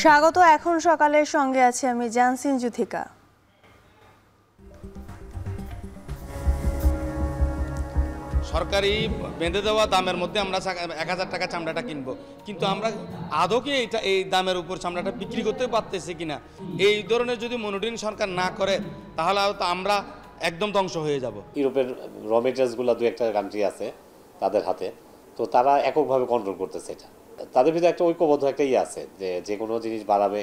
স্বাগত। এখন সকালের সঙ্গে আছে আমি জানসিন জুথিকা। সরকারি বেঁধে দেওয়া দামের মধ্যে আমরা 1000 টাকা চামড়াটা কিনবো, কিন্তু আমরা আদৌ কি এই দামের উপর চামড়াটা বিক্রি করতে পারতেছি কিনা, এই ধরনের যদি মনিটরিং সরকার না করে তাহলে তো আমরা একদম ধ্বংস হয়ে যাব। ইউরোপের র মেটেরিয়ালসগুলো দু একটা কান্ট্রি আছে তাদের হাতে, তো তারা এককভাবে কন্ট্রোল করতেছে এটা। তাদের ভিতরে একটা ঐক্যবদ্ধ একটা আছে যে কোনো জিনিস বাড়াবে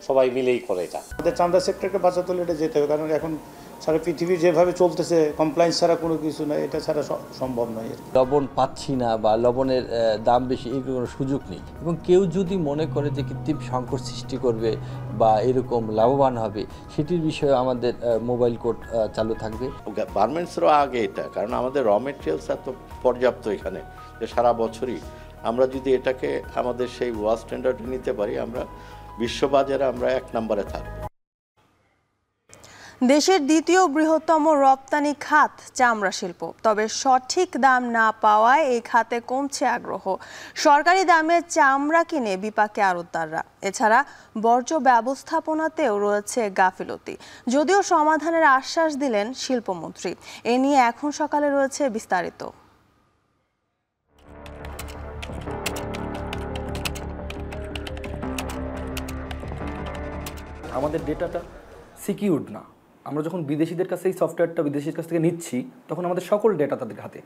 সবাই মিলেই করে এটা। আমাদের চামড়া সেক্টরকে বাঁচাতে হলে এটা যেতে হবে, কারণ এখন সারা পৃথিবী যেভাবে চলতেছে কমপ্লায়েন্স ছাড়া কোনো কিছু নয়, এটা ছাড়া সম্ভব নয়। লবণ পাচ্ছি না বা লবণের দাম বেশি, এগুলো কোনো সুযোগ নেই। এবং কেউ যদি মনে করে যে কৃত্রিম সংকট সৃষ্টি করবে বা এরকম লাভবান হবে, সেটির বিষয়ে আমাদের মোবাইল কোড চালু থাকবে। গার্মেন্টসেরও আগে এটা, কারণ আমাদের র মেটেরিয়ালস এত পর্যাপ্ত এখানে যে সারা বছরই আমরা যদি এটাকে আমাদের সেই ওয়ার্ল্ড স্ট্যান্ডার্ডে নিতে পারি, আমরা বিশ্ববাজারে আমরা 1 নম্বরে থাকব। দেশের দ্বিতীয় বৃহত্তম রপ্তানি খাত চামড়া শিল্প, তবে সঠিক দাম না পাওয়ায় এই খাতে কমছে আগ্রহ। সরকারি দামে চামড়া কিনে বিপাকে আড়তদাররা। এছাড়া বর্জ্য ব্যবস্থাপনাতেও রয়েছে গাফিলতি, যদিও সমাধানের আশ্বাস দিলেন শিল্পমন্ত্রী। এ নিয়ে এখন সকালে রয়েছে বিস্তারিত। আমাদের ডেটাটা সিকিউরড না। আমরা যখন বিদেশিদের কাছে এই সফটওয়্যারটা বিদেশির কাছ থেকে নিচ্ছি, তখন আমাদের সকল ডেটা তাদের হাতে,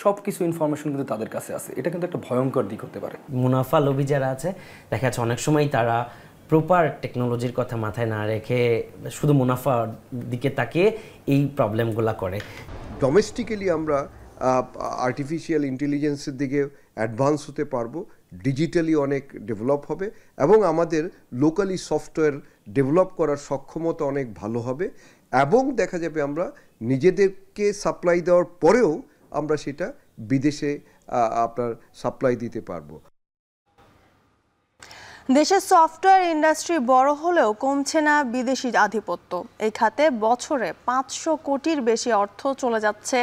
সব কিছু ইনফরমেশন কিন্তু তাদের কাছে আছে। এটা কিন্তু একটা ভয়ঙ্কর দিক হতে পারে। মুনাফা লোভী যারা আছে, দেখা যাচ্ছে অনেক সময় তারা প্রপার টেকনোলজির কথা মাথায় না রেখে শুধু মুনাফার দিকে তাকিয়ে এই প্রবলেমগুলো করে। ডোমেস্টিক্যালি আমরা আর্টিফিশিয়াল ইন্টেলিজেন্সের দিকে অ্যাডভান্স হতে পারবো, ডিজিটালি অনেক ডেভেলপ হবে এবং আমাদের লোকালি সফটওয়্যার ডেভেলপ করার সক্ষমতা অনেক ভালো হবে, এবং দেখা যাবে আমরা নিজেদেরকে সাপ্লাই দেওয়ার পরেও আমরা সেটা বিদেশে আপনার সাপ্লাই দিতে পারবো। দেশের সফটওয়্যার ইন্ডাস্ট্রি বড় হলেও কমছে না বিদেশি আধিপত্য। এই খাতে বছরে 500 কোটির বেশি অর্থ চলে যাচ্ছে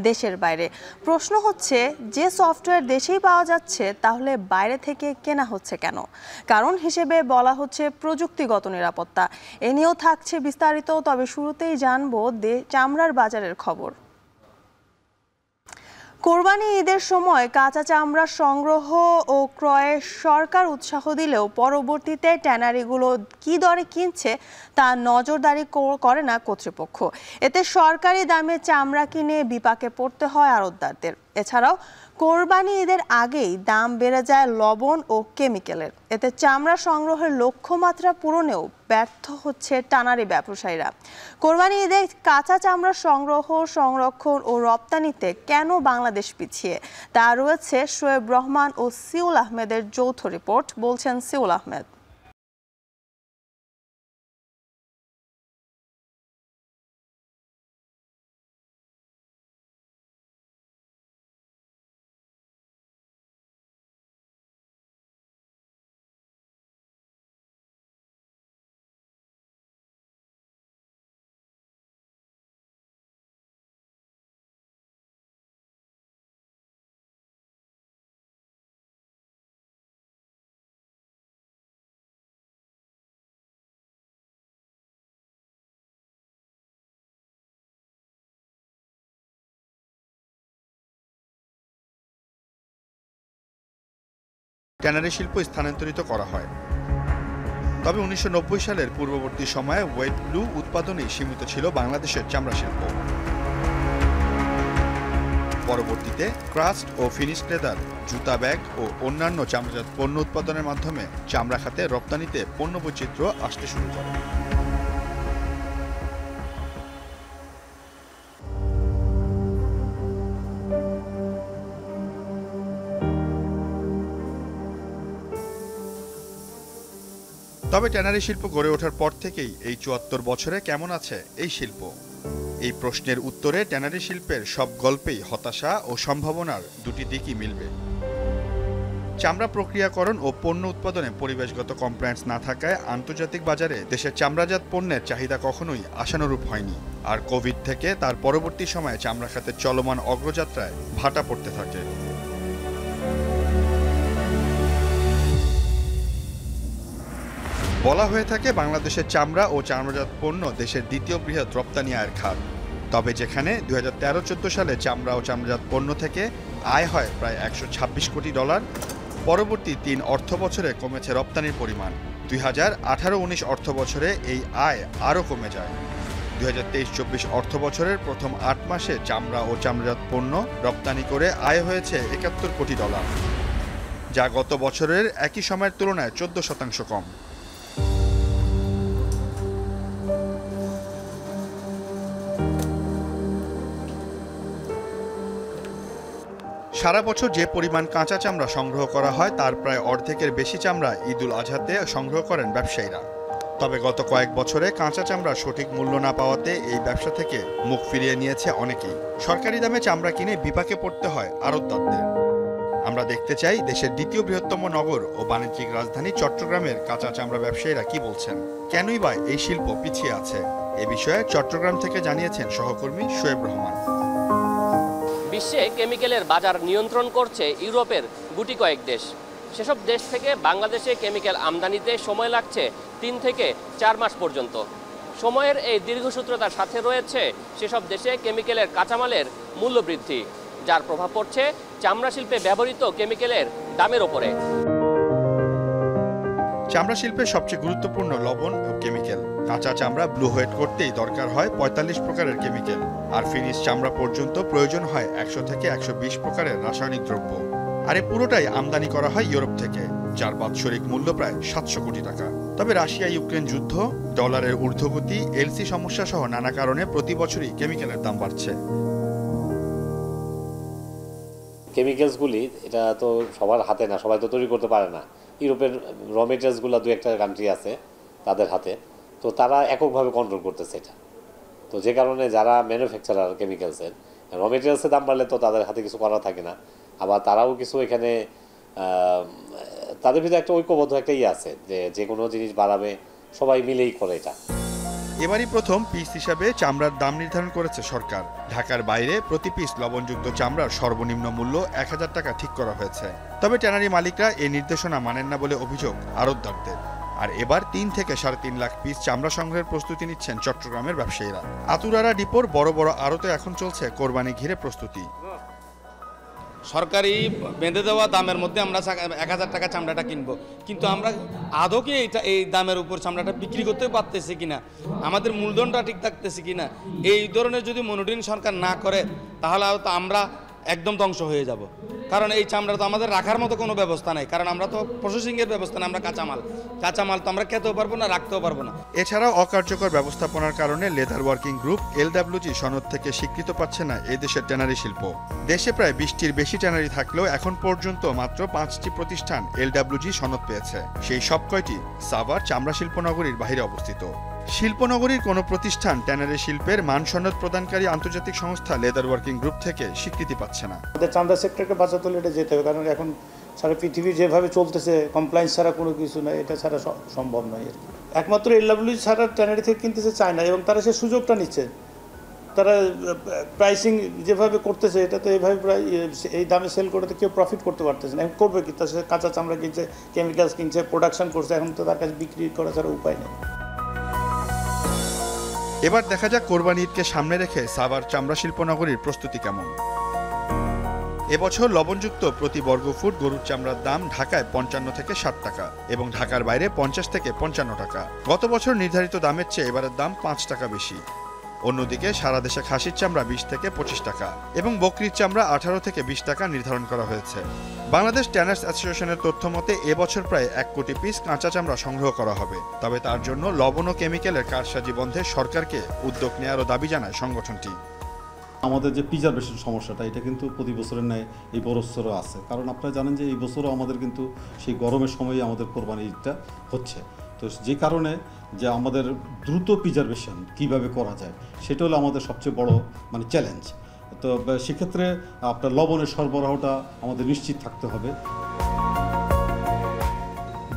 দেশের বাইরে। প্রশ্ন হচ্ছে, যে সফটওয়্যার দেশেই পাওয়া যাচ্ছে তাহলে বাইরে থেকে কেনা হচ্ছে কেন? কারণ হিসেবে বলা হচ্ছে প্রযুক্তিগত নিরাপত্তা। এ নিয়েও থাকছে বিস্তারিত, তবে শুরুতেই জানবো চামড়ার বাজারের খবর। কোরবানি ঈদের সময় কাঁচা চামড়া সংগ্রহ ও ক্রয়ে সরকার উৎসাহ দিলেও পরবর্তীতে ট্যানারিগুলো কি দরে কিনছে তা নজরদারি করে না কর্তৃপক্ষ। এতে সরকারি দামে চামড়া কিনে বিপাকে পড়তে হয় আড়তদারদের। এছাড়াও কোরবানি ঈদের আগেই দাম বেড়ে যায় লবণ ও কেমিক্যালের। এতে চামড়া সংগ্রহের লক্ষ্যমাত্রা পূরণেও ব্যর্থ হচ্ছে টানারি ব্যবসায়ীরা। কোরবানি ঈদে কাঁচা চামড়া সংগ্রহ, সংরক্ষণ ও রপ্তানিতে কেন বাংলাদেশ পিছিয়ে, তা রয়েছে শোয়েব রহমান ও সিউল আহমেদের যৌথ রিপোর্ট। বলছেন সিউল আহমেদ। ট্যানারি শিল্প স্থানান্তরিত করা হয়, তবে 1990 সালের পূর্ববর্তী সময়ে ওয়েট ব্লু উৎপাদনেই সীমিত ছিল বাংলাদেশের চামড়া শিল্প। পরবর্তীতে ক্রাস্ট ও ফিনিশড লেদার, জুতা, ব্যাগ ও অন্যান্য চামড়াজাত পণ্য উৎপাদনের মাধ্যমে চামড়া খাতে রপ্তানিতে পণ্য বৈচিত্র্য আসতে শুরু করে। তবে ট্যানারি শিল্প গড়ে ওঠার পর থেকেই এই 74 বছরে কেমন আছে এই শিল্প? এই প্রশ্নের উত্তরে ট্যানারি শিল্পের সব গল্পেই হতাশা ও সম্ভাবনার দুটি দিকই মিলবে। চামড়া প্রক্রিয়াকরণ ও পণ্য উৎপাদনে পরিবেশগত কমপ্লায়েন্স না থাকায় আন্তর্জাতিক বাজারে দেশের চামড়াজাত পণ্যের চাহিদা কখনোই আশানুরূপ হয়নি। আর কোভিড থেকে তার পরবর্তী সময়ে চামড়া খাতের চলমান অগ্রযাত্রায় ভাটা পড়তে থাকে। বলা হয়ে থাকে বাংলাদেশের চামড়া ও চামড়াজাত পণ্য দেশের দ্বিতীয় বৃহৎ রপ্তানি আয়ের খাত। তবে যেখানে 2013-14 সালে চামড়া ও চামড়াজাত পণ্য থেকে আয় হয় প্রায় $126 কোটি, পরবর্তী 3 অর্থ বছরে কমেছে রপ্তানির পরিমাণ। 2018-19 অর্থ বছরে এই আয় আরও কমে যায়। 2023-24 অর্থ বছরের প্রথম 8 মাসে চামড়া ও চামড়াজাত পণ্য রপ্তানি করে আয় হয়েছে $71 কোটি, যা গত বছরের একই সময়ের তুলনায় 14% কম। সারা বছর যে পরিমাণ কাঁচা চামড়া সংগ্রহ করা হয় তার প্রায় অর্ধেকের বেশি চামড়া ঈদুল আজহাতে সংগ্রহ করেন ব্যবসায়ীরা। তবে গত কয়েক বছরে কাঁচা চামড়ার সঠিক মূল্য না পাওয়াতে এই ব্যবসা থেকে মুখ ফিরিয়ে নিয়েছে অনেকেই। সরকারি দামে চামড়া কিনে বিপাকে পড়তে হয় আড়তদারদের। আমরা দেখতে চাই দেশের দ্বিতীয় বৃহত্তম নগর ও বাণিজ্যিক রাজধানী চট্টগ্রামের কাঁচা চামড়া ব্যবসায়ীরা কি বলছেন, কেনই বা এই শিল্প পিছিয়ে আছে। এ বিষয়ে চট্টগ্রাম থেকে জানিয়েছেন সহকর্মী শোয়েব রহমান। বিশ্বে কেমিক্যালের বাজার নিয়ন্ত্রণ করছে ইউরোপের গুটি কয়েক দেশ। সেসব দেশ থেকে বাংলাদেশে কেমিক্যাল আমদানিতে সময় লাগছে 3 থেকে 4 মাস পর্যন্ত। সময়ের এই দীর্ঘসূত্রতার সাথে রয়েছে সেসব দেশে কেমিক্যালের কাঁচামালের মূল্য বৃদ্ধি, যার প্রভাব পড়ছে চামড়া শিল্পে ব্যবহৃত কেমিক্যালের দামের ওপরে। চামড়া শিল্পের সবচেয়ে গুরুত্বপূর্ণ লবণ ও কেমিক্যাল। কাঁচা চামড়া ব্লু হোয়াইট করতেই দরকার হয় 45 প্রকারের কেমিক্যাল, আর ফিনিশ চামড়া পর্যন্ত প্রয়োজন হয় 100 থেকে 120 প্রকারের রাসায়নিক দ্রব্য। আর এই পুরোটাই আমদানি করা হয় ইউরোপ থেকে, যার বাৎসরিক মূল্য প্রায় $700 কোটি। তবে রাশিয়া ইউক্রেন যুদ্ধ, ডলারের ঊর্ধ্বগতি, এলসি সমস্যা সহ নানা কারণে প্রতি বছরই কেমিক্যালের দাম বাড়ছে। কেমিক্যালসগুলি এটা তো সবার হাতে না, সবাই তো তৈরি করতে পারে না। ইউরোপের র মেটেরিয়ালসগুলো 2-1টা কান্ট্রি আছে তাদের হাতে, তো তারা এককভাবে কন্ট্রোল করতেছে এটা। তো যে কারণে যারা ম্যানুফ্যাকচারার কেমিক্যালসের, র মেটেরিয়ালসের দাম বাড়লে তো তাদের হাতে কিছু করা থাকে না। আবার তারাও কিছু এখানে তাদের ভিতরে একটা ঐক্যবদ্ধ একটা আছে যে কোনো জিনিস বাড়াবে সবাই মিলেই করে এটা। এবারই প্রথম পিস হিসাবে চামড়ার দাম নির্ধারণ করেছে সরকার। ঢাকার বাইরে প্রতি পিস লবণযুক্ত চামড়ার সর্বনিম্ন মূল্য 1000 টাকা ঠিক করা হয়েছে। তবে ট্যানারি মালিকরা এই নির্দেশনা মানেন না বলে অভিযোগ আড়তদারদের। আর এবার 3 থেকে 3.5 লাখ পিস চামড়া সংগ্রহের প্রস্তুতি নিচ্ছেন চট্টগ্রামের ব্যবসায়ীরা। আতুরারা ডিপোর বড় বড় আড়তে এখন চলছে কোরবানি ঘিরে প্রস্তুতি। সরকারি বেঁধে দেওয়া দামের মধ্যে আমরা 1000 টাকা চামড়াটা কিনবো, কিন্তু আমরা আদৌ কি এই দামের উপর চামড়াটা বিক্রি করতে পারতেছি কিনা, আমাদের মূলধনটা ঠিক থাকতেছে কিনা, এই ধরনের যদি মনিটরিং সরকার না করে তাহলে তো আমরা একদম ধ্বংস হয়ে যাব। কারণ এই চামড়া তো আমাদের রাখার মতো কোনো ব্যবস্থা নাই, কারণ আমরা তো প্রসেসিংয়ের ব্যবস্থা নেই, আমরা কাঁচামাল তো আমরা খেতেও পারবো না, রাখতেও পারবো না। এছাড়াও অকার্যকর ব্যবস্থাপনার কারণে লেদার ওয়ার্কিং গ্রুপ LWG সনদ থেকে স্বীকৃত পাচ্ছে না এই দেশের ট্যানারি শিল্প। দেশে প্রায় 20টির বেশি ট্যানারি থাকলেও এখন পর্যন্ত মাত্র 5টি প্রতিষ্ঠান LWG সনদ পেয়েছে। সেই সব কয়টি সাভার চামড়া শিল্পনগরীর বাইরে অবস্থিত। শিল্পনগরীর কোনো প্রতিষ্ঠান ট্যানারি শিল্পের মান সনদ প্রদানকারী আন্তর্জাতিক সংস্থা লেদার ওয়ার্কিং গ্রুপ থেকে স্বীকৃতি পাচ্ছে না। আমাদের চামড়া সেক্টরকে বাঁচাতে হলে এটা যেতে হবে, কারণ এখন সারা পৃথিবী যেভাবে চলতেছে কমপ্লায়েন্স ছাড়া কোনো কিছু নয়, এটা ছাড়া সম্ভব নয়। আর একমাত্র LWG ছাড়া ট্যানারি থেকে কিনতেছে চায় না, এবং তারা সে সুযোগটা নিচ্ছে। তারা প্রাইসিং যেভাবে করতেছে এটা তো এইভাবে প্রায় এই দামে সেল করে তো কেউ প্রফিট করতে পারতেছে না। এখন করবে কি, তার সাথে কাঁচা চামড়া কিনছে, কেমিক্যালস কিনছে, প্রোডাকশন করছে, এখন তো তার কাছে বিক্রি করা ছাড়া উপায় নেই। এবার দেখা যাক কোরবানি ঈদকে সামনে রেখে সাভার চামড়া শিল্পনগরীর প্রস্তুতি কেমন। এবছর লবণযুক্ত প্রতি বর্গফুট গরুর চামড়ার দাম ঢাকায় 55 থেকে 60 টাকা এবং ঢাকার বাইরে 50 থেকে 55 টাকা। গত বছর নির্ধারিত দামের চেয়ে এবারের দাম 5 টাকা বেশি। অন্যদিকে সারা দেশে খাসির চামড়া 20 থেকে 25 টাকা এবং বকরির চামড়া 18 থেকে 20 টাকা নির্ধারণ করা হয়েছে। বাংলাদেশ ট্যানার্স অ্যাসোসিয়েশনের তথ্য মতে এবছর প্রায় 1 কোটি পিস কাঁচা চামড়া সংগ্রহ করা হবে। তবে তার জন্য লবণ ও কেমিক্যালের কারসাজি বন্ধে সরকারকে উদ্যোগ নেওয়ারও দাবি জানায় সংগঠনটি। আমাদের যে প্রিজারভেশন সমস্যাটা, এটা কিন্তু প্রতি বছরের ন্যায় এই বছরও আছে। কারণ আপনারা জানেন যে এই বছরও আমাদের কিন্তু সেই গরমের সময়ই আমাদের কোরবানি ঈদটা হচ্ছে। তো যে কারণে যে আমাদের দ্রুত প্রিজার্ভেশন কিভাবে করা যায় সেটা হলো আমাদের সবচেয়ে বড় মানে চ্যালেঞ্জ। তো সেক্ষেত্রে আপনার লবণের সরবরাহটা আমাদের নিশ্চিত থাকতে হবে।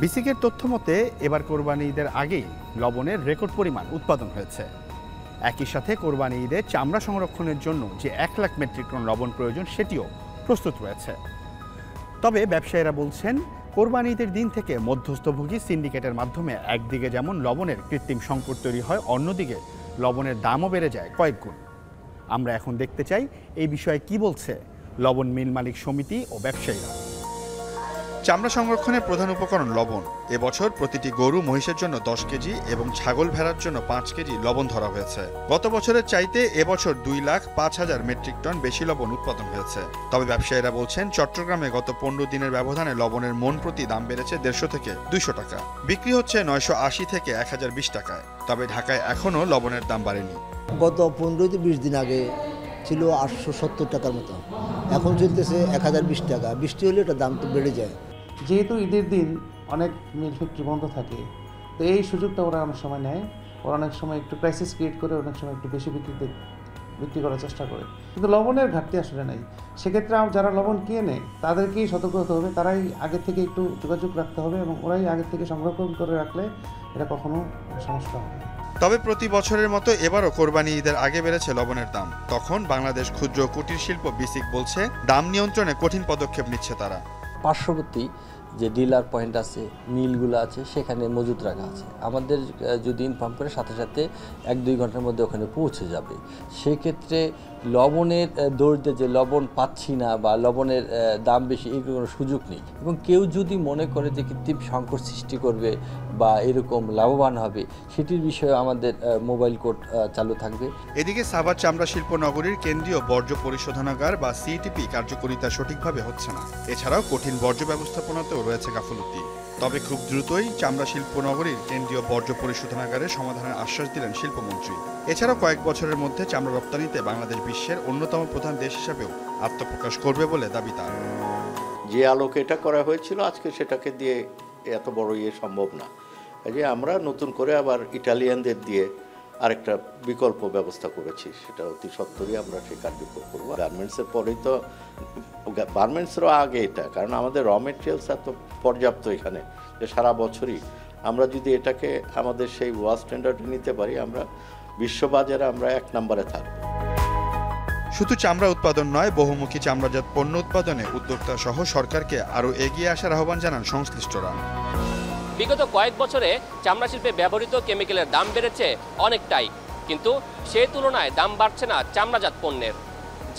বিসিকের তথ্য মতে এবার কোরবানি ঈদের আগেই লবণের রেকর্ড পরিমাণ উৎপাদন হয়েছে। একই সাথে কোরবানি ঈদে চামড়া সংরক্ষণের জন্য যে 1 লাখ মেট্রিক টন লবণ প্রয়োজন সেটিও প্রস্তুত রয়েছে। তবে ব্যবসায়ীরা বলছেন কোরবানি ঈদের দিন থেকে মধ্যস্থভোগী সিন্ডিকেটের মাধ্যমে একদিকে যেমন লবণের কৃত্রিম সংকট তৈরি হয়, অন্যদিকে লবণের দামও বেড়ে যায় কয়েক গুণ। আমরা এখন দেখতে চাই এই বিষয়ে কি বলছে লবণ মিল মালিক সমিতি ও ব্যবসায়ীরা। চামড়া সংরক্ষণের প্রধান উপকরণ লবণ। এবছর প্রতিটি গরু মহিষের জন্য 10 কেজি এবং ছাগল ভেড়ার জন্য 5 কেজি লবণ ধরা হয়েছে। গত বছরের চাইতে এবছর 2,05,000 মেট্রিক টন বেশি লবণ উৎপাদন হয়েছে। তবে ব্যবসায়ীরা বলছেন চট্টগ্রামে গত 15 দিনের ব্যবধানে লবণের মন প্রতি দাম বেড়েছে 150 থেকে 200 টাকা, বিক্রি হচ্ছে 980 থেকে 1020 টাকায়। তবে ঢাকায় এখনও লবণের দাম বাড়েনি। গত 15-20 দিন আগে ছিল 870 টাকার মতো, এখন চলতেছে 1020 টাকা। বৃষ্টি হলে এটা দাম তো বেড়ে যায়। যেহেতু ঈদের দিন অনেক মিল ফ্যাক্টরি বন্ধ থাকে, তো এই সুযোগটা ওরা অনেক সময় নেয়। ওরা অনেক সময় একটু ক্রাইসিস ক্রিয়েট করে, অনেক সময় একটু বেশি বিক্রি করার চেষ্টা করে, কিন্তু লবণের ঘাটতি আসলে নেই। সেক্ষেত্রে যারা লবণ কিনে নেয় তাদেরকেই সতর্ক হতে হবে, তারাই আগে থেকে একটু যোগাযোগ রাখতে হবে এবং ওরাই আগে থেকে সংরক্ষণ করে রাখলে এটা কখনো সমস্যা হবে না। তবে প্রতি বছরের মতো এবারও কোরবানি ঈদের আগে বেড়েছে লবণের দাম। তখন বাংলাদেশ ক্ষুদ্র কুটির শিল্প বিসিক বলছে দাম নিয়ন্ত্রণে কঠিন পদক্ষেপ নিচ্ছে তারা। পার্শ্ববর্তী যে ডিলার পয়েন্ট আছে, মিলগুলো আছে, সেখানে মজুত রাখা আছে। আমাদের যদি ইনফর্ম করে সাথে সাথে 1-2 ঘন্টার মধ্যে ওখানে পৌঁছে যাবে। সেক্ষেত্রে লবণের দৌড়তে যে লবণ পাচ্ছি না বা লবণের দাম বেশি, এই কোনো সুযোগ নেই। এবং কেউ যদি মনে করে যে কৃত্রিম সংকট সৃষ্টি করবে বা এরকম লাভবান হবে, সেটির বিষয়ে আমাদের মোবাইল কোর্ট চালু থাকবে। এদিকে সাভার চামড়া শিল্প নগরীর কেন্দ্রীয় বর্জ্য পরিশোধনাগার বা সিটিপি কার্যকারিতা সঠিকভাবে হচ্ছে না। এছাড়াও কঠিন বর্জ্য ব্যবস্থাপনাতেও রয়েছে গাফলতি। তবে খুব দ্রুতই চামড়া শিল্প নগরীর কেন্দ্রীয় বর্জ্য পরিশোধনাগারের সমাধানের আশ্বাস দিলেন শিল্পমন্ত্রী। এছাড়াও কয়েক বছরের মধ্যে চামড়া রপ্তানিতে বাংলাদেশ বিশ্বের অন্যতম প্রধান দেশ হিসেবেও আত্মপ্রকাশ করবে বলে দাবি তার। যে আলোকে এটা করা হয়েছিল আজকে সেটাকে দিয়ে এত বড় সম্ভব না। এই যে আমরা নতুন করে আবার ইটালিয়ানদের দিয়ে আরেকটা বিকল্প ব্যবস্থা করেছি, সেটা অতি সত্বরই আমরা সেই কার্যকর করব। গার্মেন্টসের পরেই তো, গার্মেন্টসেরও আগে এটা, কারণ আমাদের র মেটেরিয়ালস এত পর্যাপ্ত এখানে যে সারা বছরই আমরা যদি এটাকে আমাদের সেই ওয়ার্ল্ড স্ট্যান্ডার্ডে নিতে পারি, আমরা বিশ্ববাজারে আমরা 1 নম্বরে থাকব। শুধু চামড়া উৎপাদন নয়, বহুমুখী চামড়াজাত পণ্য উৎপাদনে উদ্যোক্তা সহ সরকারকে আরও এগিয়ে আসার আহ্বান জানান সংশ্লিষ্টরা। বিগত কয়েক বছরে চামড়া শিল্পে ব্যবহৃত কেমিক্যালের দাম বেড়েছে অনেকটাই, কিন্তু সেই তুলনায় দাম বাড়ছে না চামড়াজাত পণ্যের,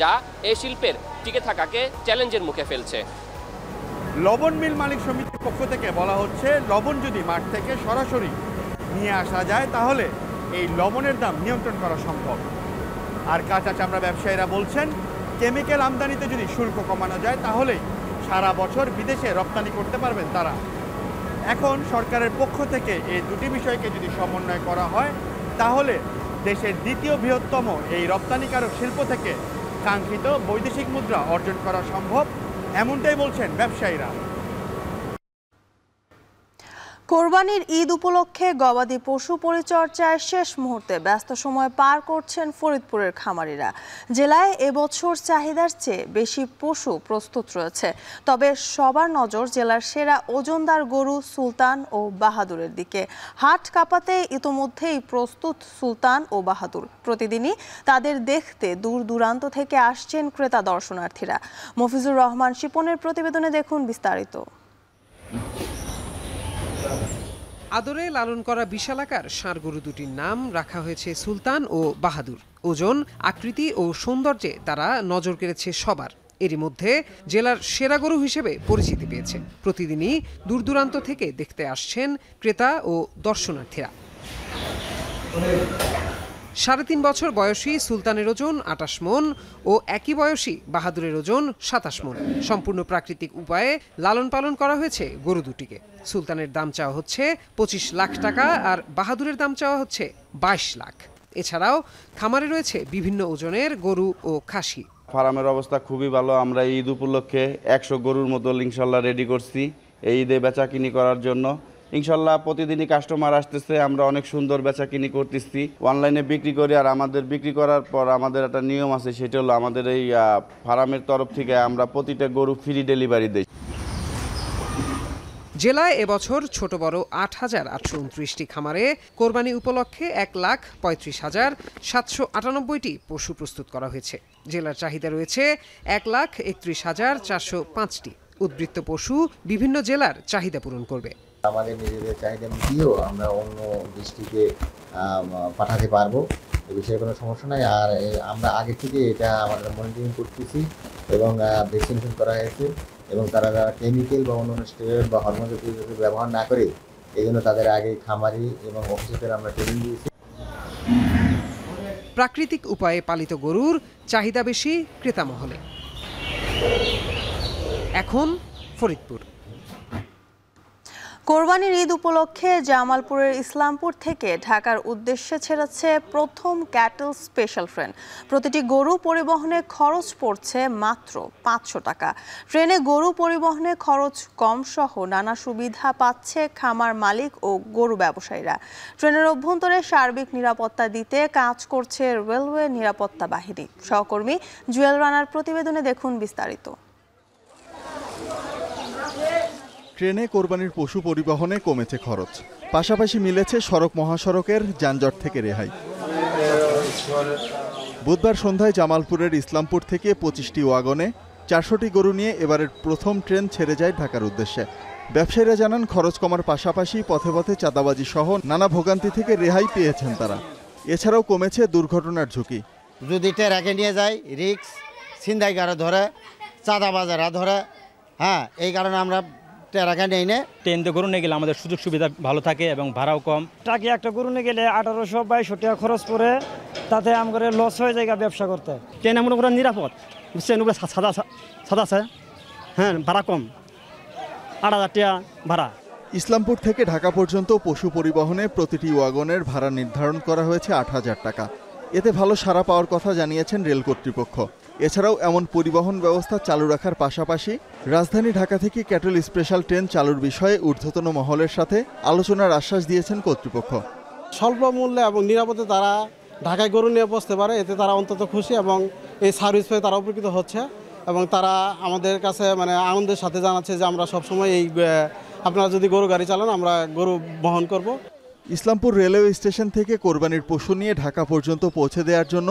যা এই শিল্পের টিকে থাকাকে চ্যালেঞ্জের মুখে ফেলছে। লবণ মিল মালিক সমিতির পক্ষ থেকে বলা হচ্ছে, লবণ যদি মাঠ থেকে সরাসরি নিয়ে আসা যায় তাহলে এই লবণের দাম নিয়ন্ত্রণ করা সম্ভব। আর কাঁচা চামড়া ব্যবসায়ীরা বলছেন, কেমিক্যাল আমদানিতে যদি শুল্ক কমানো যায় তাহলেই সারা বছর বিদেশে রপ্তানি করতে পারবেন তারা। এখন সরকারের পক্ষ থেকে এই দুটি বিষয়কে যদি সমন্বয় করা হয় তাহলে দেশের দ্বিতীয় বৃহত্তম এই রপ্তানিকারক শিল্প থেকে কাঙ্ক্ষিত বৈদেশিক মুদ্রা অর্জন করা সম্ভব, এমনটাই বলছেন ব্যবসায়ীরা। কোরবানির ঈদ উপলক্ষে গবাদি পশু পরিচর্যায় শেষ মুহূর্তে ব্যস্ত সময় পার করছেন ফরিদপুরের খামারিরা। জেলায় এবছর চাহিদার চেয়ে বেশি পশু প্রস্তুত রয়েছে, তবে সবার নজর জেলার সেরা ওজনদার গরু সুলতান ও বাহাদুরের দিকে। হাট কাঁপাতে ইতোমধ্যেই প্রস্তুত সুলতান ও বাহাদুর। প্রতিদিনই তাদের দেখতে দূর দূরান্ত থেকে আসছেন ক্রেতা দর্শনার্থীরা। মফিজুর রহমান শিপনের প্রতিবেদনে দেখুন বিস্তারিত। আদরে লালন করা বিশালাকার ষাঁড় গরু দুটির নাম রাখা হয়েছে সুলতান ও বাহাদুর। ওজন, আকৃতি ও সৌন্দর্যে তারা নজর কেড়েছে সবার। এরই মধ্যে জেলার সেরা গরু হিসেবে পরিচিতি পেয়েছে। প্রতিদিনই দূর দূরান্ত থেকে দেখতে আসছেন ক্রেতা ও দর্শনার্থীরা। 3.5 বছর বয়সী সুলতানের ওজন 28 মণ ও একই বয়সী বাহাদুরের ওজন 27 মণ। সম্পূর্ণ প্রাকৃতিক উপায়ে লালন পালন করা হয়েছে গরু দুটিকে। সুলতানের দাম চাওয়া হচ্ছে 25 লাখ টাকা আর বাহাদুরের দাম চাওয়া হচ্ছে 22 লাখ। এছাড়াও খামারে রয়েছে বিভিন্ন ওজনের গরু ও খাসি। ফার্মের অবস্থা খুবই ভালো। আমরা ঈদ উপলক্ষে 100 গরুর মতো ইনশাল্লাহ রেডি করছি এই ঈদে বেচা কিনি করার জন্য। ইনশাল্লাহ প্রতিদিনই কাস্টমার আসতেছে, আমরা অনেক সুন্দর বেচাকিনি করতেছি, অনলাইনে বিক্রি করি। আর আমাদের বিক্রি করার পর আমাদের একটা নিয়ম আছে, সেটা হলো আমাদের এই ফার্মের তরফ থেকে আমরা প্রতিটা গরু ফ্রি ডেলিভারি দিই। জেলায় এবছর ছোট বড় ৮,৮২৯টি খামারে কোরবানি উপলক্ষে ১,৩৫,৭৯৮টি পশু প্রস্তুত করা হয়েছে। জেলার চাহিদা রয়েছে ১,৩১,৪০৫টি। উদ্বৃত্ত পশু বিভিন্ন জেলার চাহিদা পূরণ করবে। আমাদের নিজেদের চাহিদা দিয়েও আমরা অন্য ডিস্ট্রিক্টে পাঠাতে পারবো, এ বিষয়ে কোনো সমস্যা নাই। আর আমরা আগে থেকে এটা আমাদের মনিটরিং করতেছি এবং ভ্যাকসিনেশন করা হয়েছে, এবং তারা যারা কেমিক্যাল বা অন্য স্টেরয়েড বা হরমোন জাতীয় ব্যবহার না করে, এই জন্য তাদের আগে খামারি এবং অফিসারদের আমরা ট্রেনিং দিয়েছি। প্রাকৃতিক উপায়ে পালিত গরুর চাহিদা বেশি ক্রেতা মহলে। এখন ফরিদপুর। কোরবানির ঈদ উপলক্ষে জামালপুরের ইসলামপুর থেকে ঢাকার উদ্দেশ্যে ছেড়েছে প্রথম ক্যাটল স্পেশাল ট্রেন। প্রতিটি গরু পরিবহনে খরচ পড়ছে মাত্র 500 টাকা। ট্রেনে গরু পরিবহনে খরচ কম সহ নানা সুবিধা পাচ্ছে খামার মালিক ও গরু ব্যবসায়ীরা। ট্রেনের অভ্যন্তরে সার্বিক নিরাপত্তা দিতে কাজ করছে রেলওয়ে নিরাপত্তা বাহিনী। সহকর্মী জুয়েল রানার প্রতিবেদনে দেখুন বিস্তারিত। ট্রেনে কোরবানির পশু পরিবহনে কমেছে খরচ, পাশাপাশি মিলেছে সড়ক মহাসড়কের যানজট থেকে রেহাই। বুধবার সন্ধ্যায় জামালপুরের ইসলামপুর থেকে 25টি ওয়াগনে 400টি গরু নিয়ে এবারের প্রথম ট্রেন ছেড়ে যায় ঢাকার উদ্দেশ্যে। ব্যবসায়ীরা জানান, খরচ কমার পাশাপাশি পথে পথে চাঁদাবাজি সহ নানা ভোগান্তি থেকে রেহাই পেয়েছেন তারা। এছাড়াও কমেছে দুর্ঘটনার ঝুঁকি। যদি ট্রাকে নিয়ে যায় রিক্স, ছিনতাইকাররা ধরে, চাঁদাবাজারা ধরে, হ্যাঁ, এই কারণে আমরা ট্রেন গরু নিয়ে গেলে আমাদের সুযোগ সুবিধা ভালো থাকে এবং ভাড়াও কম। ট্রাকে একটা গরু নিয়ে গেলে 1822 টাকা খরচ পড়ে, তাতে আমাদের লস হয়ে যায় ব্যবসা করতে। ট্রেন এমন করে নিরাপদ, বুঝছেন, ওগুলো সাদা আছে, হ্যাঁ, ভাড়া কম, 8,000 টাকা ভাড়া। ইসলামপুর থেকে ঢাকা পর্যন্ত পশু পরিবহনে প্রতিটি ওয়াগনের ভাড়া নির্ধারণ করা হয়েছে 8,000 টাকা। এতে ভালো সাড়া পাওয়ার কথা জানিয়েছেন রেল কর্তৃপক্ষ। এছাড়াও এমন পরিবহন ব্যবস্থা চালু রাখার পাশাপাশি রাজধানী ঢাকা থেকে ক্যাটল স্পেশাল ট্রেন চালুর বিষয়ে ঊর্ধ্বতন মহলের সাথে আলোচনার আশ্বাস দিয়েছেন কর্তৃপক্ষ। স্বল্প মূল্যে এবং নিরাপদে তারা ঢাকায় গরু নিয়ে বসতে পারে, এতে তারা অন্তত খুশি এবং এই সার্ভিস পেয়ে তারা উপকৃত হচ্ছে এবং তারা আমাদের কাছে আনন্দের সাথে জানাচ্ছে যে আমরা সবসময় এই আপনারা যদি গরু গাড়ি চালান আমরা গরু বহন করব। ইসলামপুর রেলওয়ে স্টেশন থেকে কোরবানির পশু নিয়ে ঢাকা পর্যন্ত পৌঁছে দেওয়ার জন্য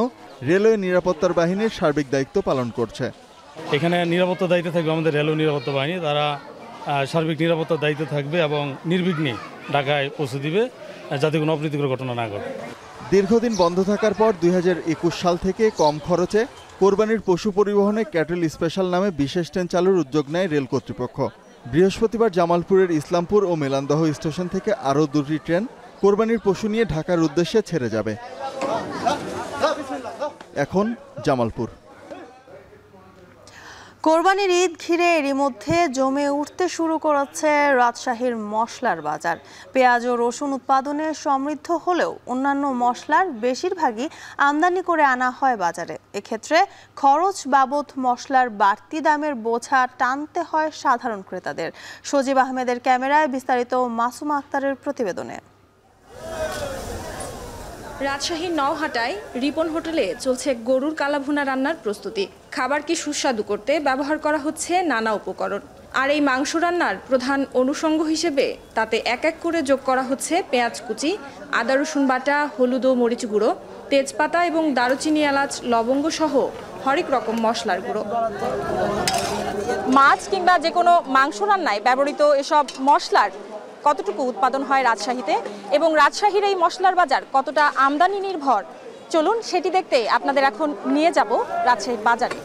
রেলওয়ে নিরাপত্তার বাহিনীর সার্বিক দায়িত্ব পালন করছে। এখানে নিরাপত্তা দায়িত্ব থাকবে আমাদের রেলওয়ে নিরাপত্তা বাহিনী, তারা সার্বিক নিরাপত্তার দায়িত্ব থাকবে এবং নির্বিঘ্নে ঢাকায় পৌঁছে দিবে, যাতে কোনো অপ্রীতিকর ঘটনা না ঘটে। দীর্ঘদিন বন্ধ থাকার পর 2021 সাল থেকে কম খরচে কোরবানির পশু পরিবহনে ক্যাটল স্পেশাল নামে বিশেষ ট্রেন চালুর উদ্যোগ নেয় রেল কর্তৃপক্ষ। বৃহস্পতিবার জামালপুরের ইসলামপুর ও মেলান্দহ স্টেশন থেকে আরও 2টি ট্রেন কোরবানির পশু নিয়ে ঢাকার উদ্দেশ্যে ছেড়ে যাবে। এখন জামালপুর। কোরবানির ঈদ ঘিরে এরই মধ্যে জমে উঠতে শুরু করেছে রাজশাহীর মশলার বাজার। পেঁয়াজ ও রসুন উৎপাদনে সমৃদ্ধ হলেও অন্যান্য মশলার বেশিরভাগই আমদানি করে আনা হয় বাজারে। এক্ষেত্রে খরচ বাবদ মশলার বাড়তি দামের বোঝা টানতে হয় সাধারণ ক্রেতাদের। সজীব আহমেদের ক্যামেরায় বিস্তারিত মাসুমা আক্তারের প্রতিবেদনে। রাজশাহীর নওহাটায় রিপন হোটেলে চলছে গরুর কালাভুনা রান্নার প্রস্তুতি। খাবারকে সুস্বাদু করতে ব্যবহার করা হচ্ছে নানা উপকরণ। আর এই মাংস রান্নার প্রধান অনুষঙ্গ হিসেবে তাতে এক এক করে যোগ করা হচ্ছে পেঁয়াজ কুচি, আদা রসুন বাটা, হলুদ ও মরিচ গুঁড়ো, তেজপাতা এবং দারুচিনি, এলাচ, লবঙ্গ সহ হরেক রকম মশলার গুঁড়ো। মাছ কিংবা যে কোনো মাংস রান্নায় ব্যবহৃত এসব মশলার কতটুকু উৎপাদন হয় রাজশাহীতে এবং রাজশাহীর এই মশলার বাজার কতটা আমদানি নির্ভর, চলুন সেটি দেখতে আপনাদের এখন নিয়ে যাব রাজশাহীর বাজারে।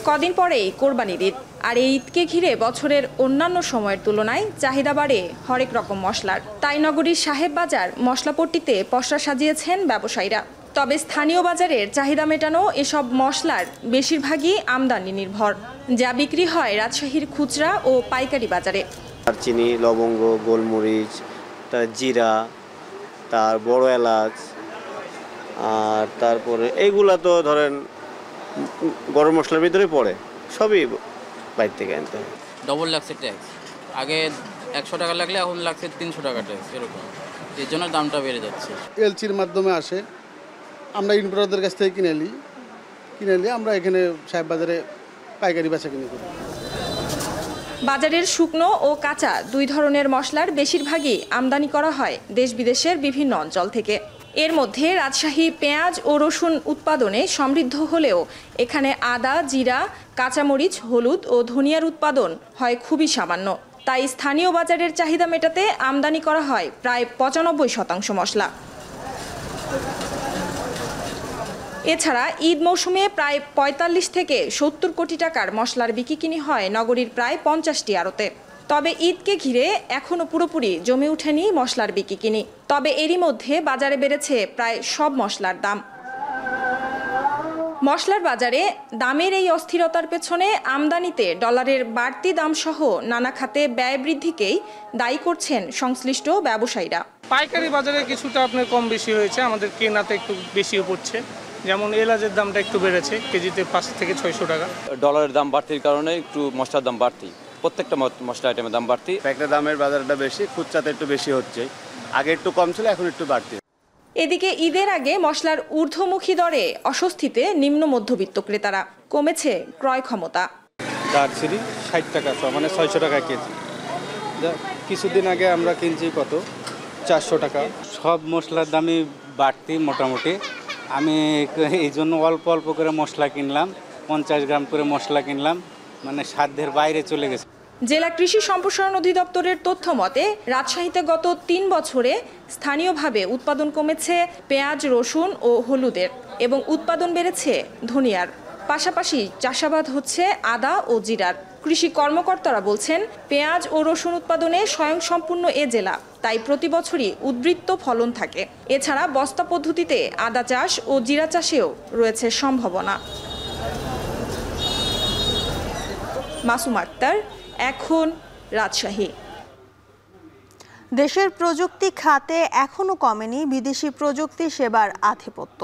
কদিন পরেই কোরবানির ঈদ, আর এই ঈদকে ঘিরে বছরের অন্যান্য সময়ের তুলনায় চাহিদা বাড়ে হরেক রকম মশলার। তাই নগরীর সাহেব বাজার মশলাপট্টিতে পসরা সাজিয়েছেন ব্যবসায়ীরা। তবে স্থানীয় বাজারের চাহিদা মেটানো এসব মশলার বেশিরভাগই আমদানি নির্ভর, যা বিক্রি হয় রাজশাহীর খুচরা ও পাইকারি বাজারে। দারচিনি, লবঙ্গ, গোলমরিচ, তার জিরা, তার বড় এলাচ, আর তারপরে এইগুলা তো ধরেন গরম মশলার ভিতরে পড়ে, সবই বাইরে থেকে আনতে হয়। ডবল লাগছে ট্যাক্স, আগে 100 টাকা লাগলে এখন লাগছে 300 টাকাতে, এরকম। এর জন্য দামটা বেড়ে যাচ্ছে। এলসির মাধ্যমে আসে, আমরা ইনপুটারদের কাছ থেকে কিনে নিই আমরা এখানে সাহেব বাজারে পাইকারি বেচা কিনে করি। বাজারের শুকনো ও কাঁচা দুই ধরনের মশলার বেশিরভাগই আমদানি করা হয় দেশ বিদেশের বিভিন্ন অঞ্চল থেকে। এর মধ্যে রাজশাহী পেঁয়াজ ও রসুন উৎপাদনে সমৃদ্ধ হলেও এখানে আদা, জিরা, কাঁচামরিচ, হলুদ ও ধনিয়ার উৎপাদন হয় খুবই সামান্য। তাই স্থানীয় বাজারের চাহিদা মেটাতে আমদানি করা হয় প্রায় 95% মশলা। এছাড়া ঈদ মৌসুমে প্রায় 45 থেকে 70 কোটি টাকার মশলার বিক্রি হয় নগরীর প্রায় 50টি আড়তে। তবে ঈদকে ঘিরে এখনও পুরোপুরি জমে ওঠেনি মশলার বিক্রি। তবে এরই মধ্যে বাজারে বেড়েছে প্রায় সব মশলার দাম। মশলার বাজারে দামের এই অস্থিরতার পেছনে আমদানিতে ডলারের বাড়তি দাম সহ নানা খাতে ব্যয় বৃদ্ধিকেই দায়ী করছেন সংশ্লিষ্ট ব্যবসায়ীরা। পাইকারি বাজারে কিছুটা আপনার কম বেশি হয়েছে, আমাদের কেনাতে একটু বেশিও পড়ছে। যেমন এলাচের দামটা একটু বেড়েছে, কেজিতে 5 থেকে 600 টাকা। ডলারের দাম বাড়তির কারণে একটু মশলার দাম বাড়তি, প্রত্যেকটা মশলা আইটেমের দাম বাড়তি। একটা দামের বাজারটা বেশি, খুচরাতে একটু বেশি হচ্ছে, আগে একটু কম ছিল, এখন একটু বাড়তি। এদিকে ঈদের আগে মশলার ঊর্ধ্বমুখী দরে অস্বস্তিতে নিম্ন মধ্যবিত্ত ক্রেতারা, কমেছে ক্রয় ক্ষমতা। দারচিনি 60 টাকা, মানে 600 টাকা কেজি। কিছুদিন আগে আমরা কিনছি কত, 400 টাকা। সব মশলার দামই বাড়তি মোটামুটি। আমি এই জন্য অল্প অল্প করে মশলা কিনলাম, 50 গ্রাম করে মশলা কিনলাম, মানে সাধ্যের বাইরে চলে গেছে। জেলা কৃষি সম্প্রসারণ অধিদপ্তরের তথ্য মতে রাজশাহীতে গত 3 বছরে স্থানীয়ভাবে উৎপাদন কমেছে পেঁয়াজ, রসুন ও হলুদের এবং উৎপাদন বেড়েছে ধনিয়ার। পাশাপাশি চাষাবাদ হচ্ছে আদা ও জিরার। কৃষি কর্মকর্তারা বলছেন পেঁয়াজ ও রসুন উৎপাদনে স্বয়ংসম্পূর্ণ এ জেলা, তাই প্রতি বছরই উদ্বৃত্ত ফলন থাকে। এছাড়া বস্তা পদ্ধতিতে আদা চাষ ও জিরা চাষেও রয়েছে সম্ভাবনা। মাসুম আক্তার, এখন, রাজশাহী। দেশের প্রযুক্তি খাতে এখনও কমেনি বিদেশি প্রযুক্তি সেবার আধিপত্য।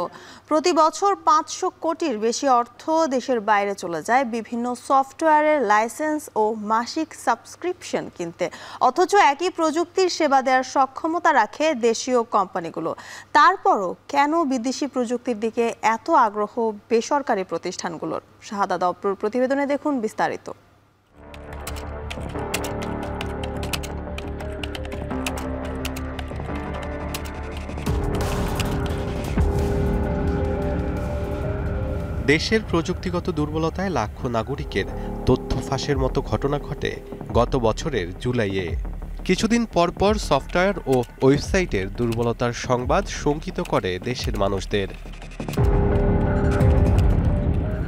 প্রতি বছর 500 কোটির বেশি অর্থ দেশের বাইরে চলে যায় বিভিন্ন সফটওয়্যারের লাইসেন্স ও মাসিক সাবস্ক্রিপশন কিনতে, অথচ একই প্রযুক্তির সেবা দেওয়ার সক্ষমতা রাখে দেশীয় কোম্পানিগুলো। তারপরও কেন বিদেশি প্রযুক্তির দিকে এত আগ্রহ বেসরকারি প্রতিষ্ঠানগুলোর? শাহাদাত অপরুর প্রতিবেদনে দেখুন বিস্তারিত। দেশের প্রযুক্তিগত দুর্বলতায় লাখো নাগরিকের তথ্য ফাঁসের মতো ঘটনা ঘটে গত বছরের জুলাইয়ে। কিছুদিন পরপর সফটওয়্যার ও ওয়েবসাইটের দুর্বলতার সংবাদ শঙ্কিত করে দেশের মানুষদের।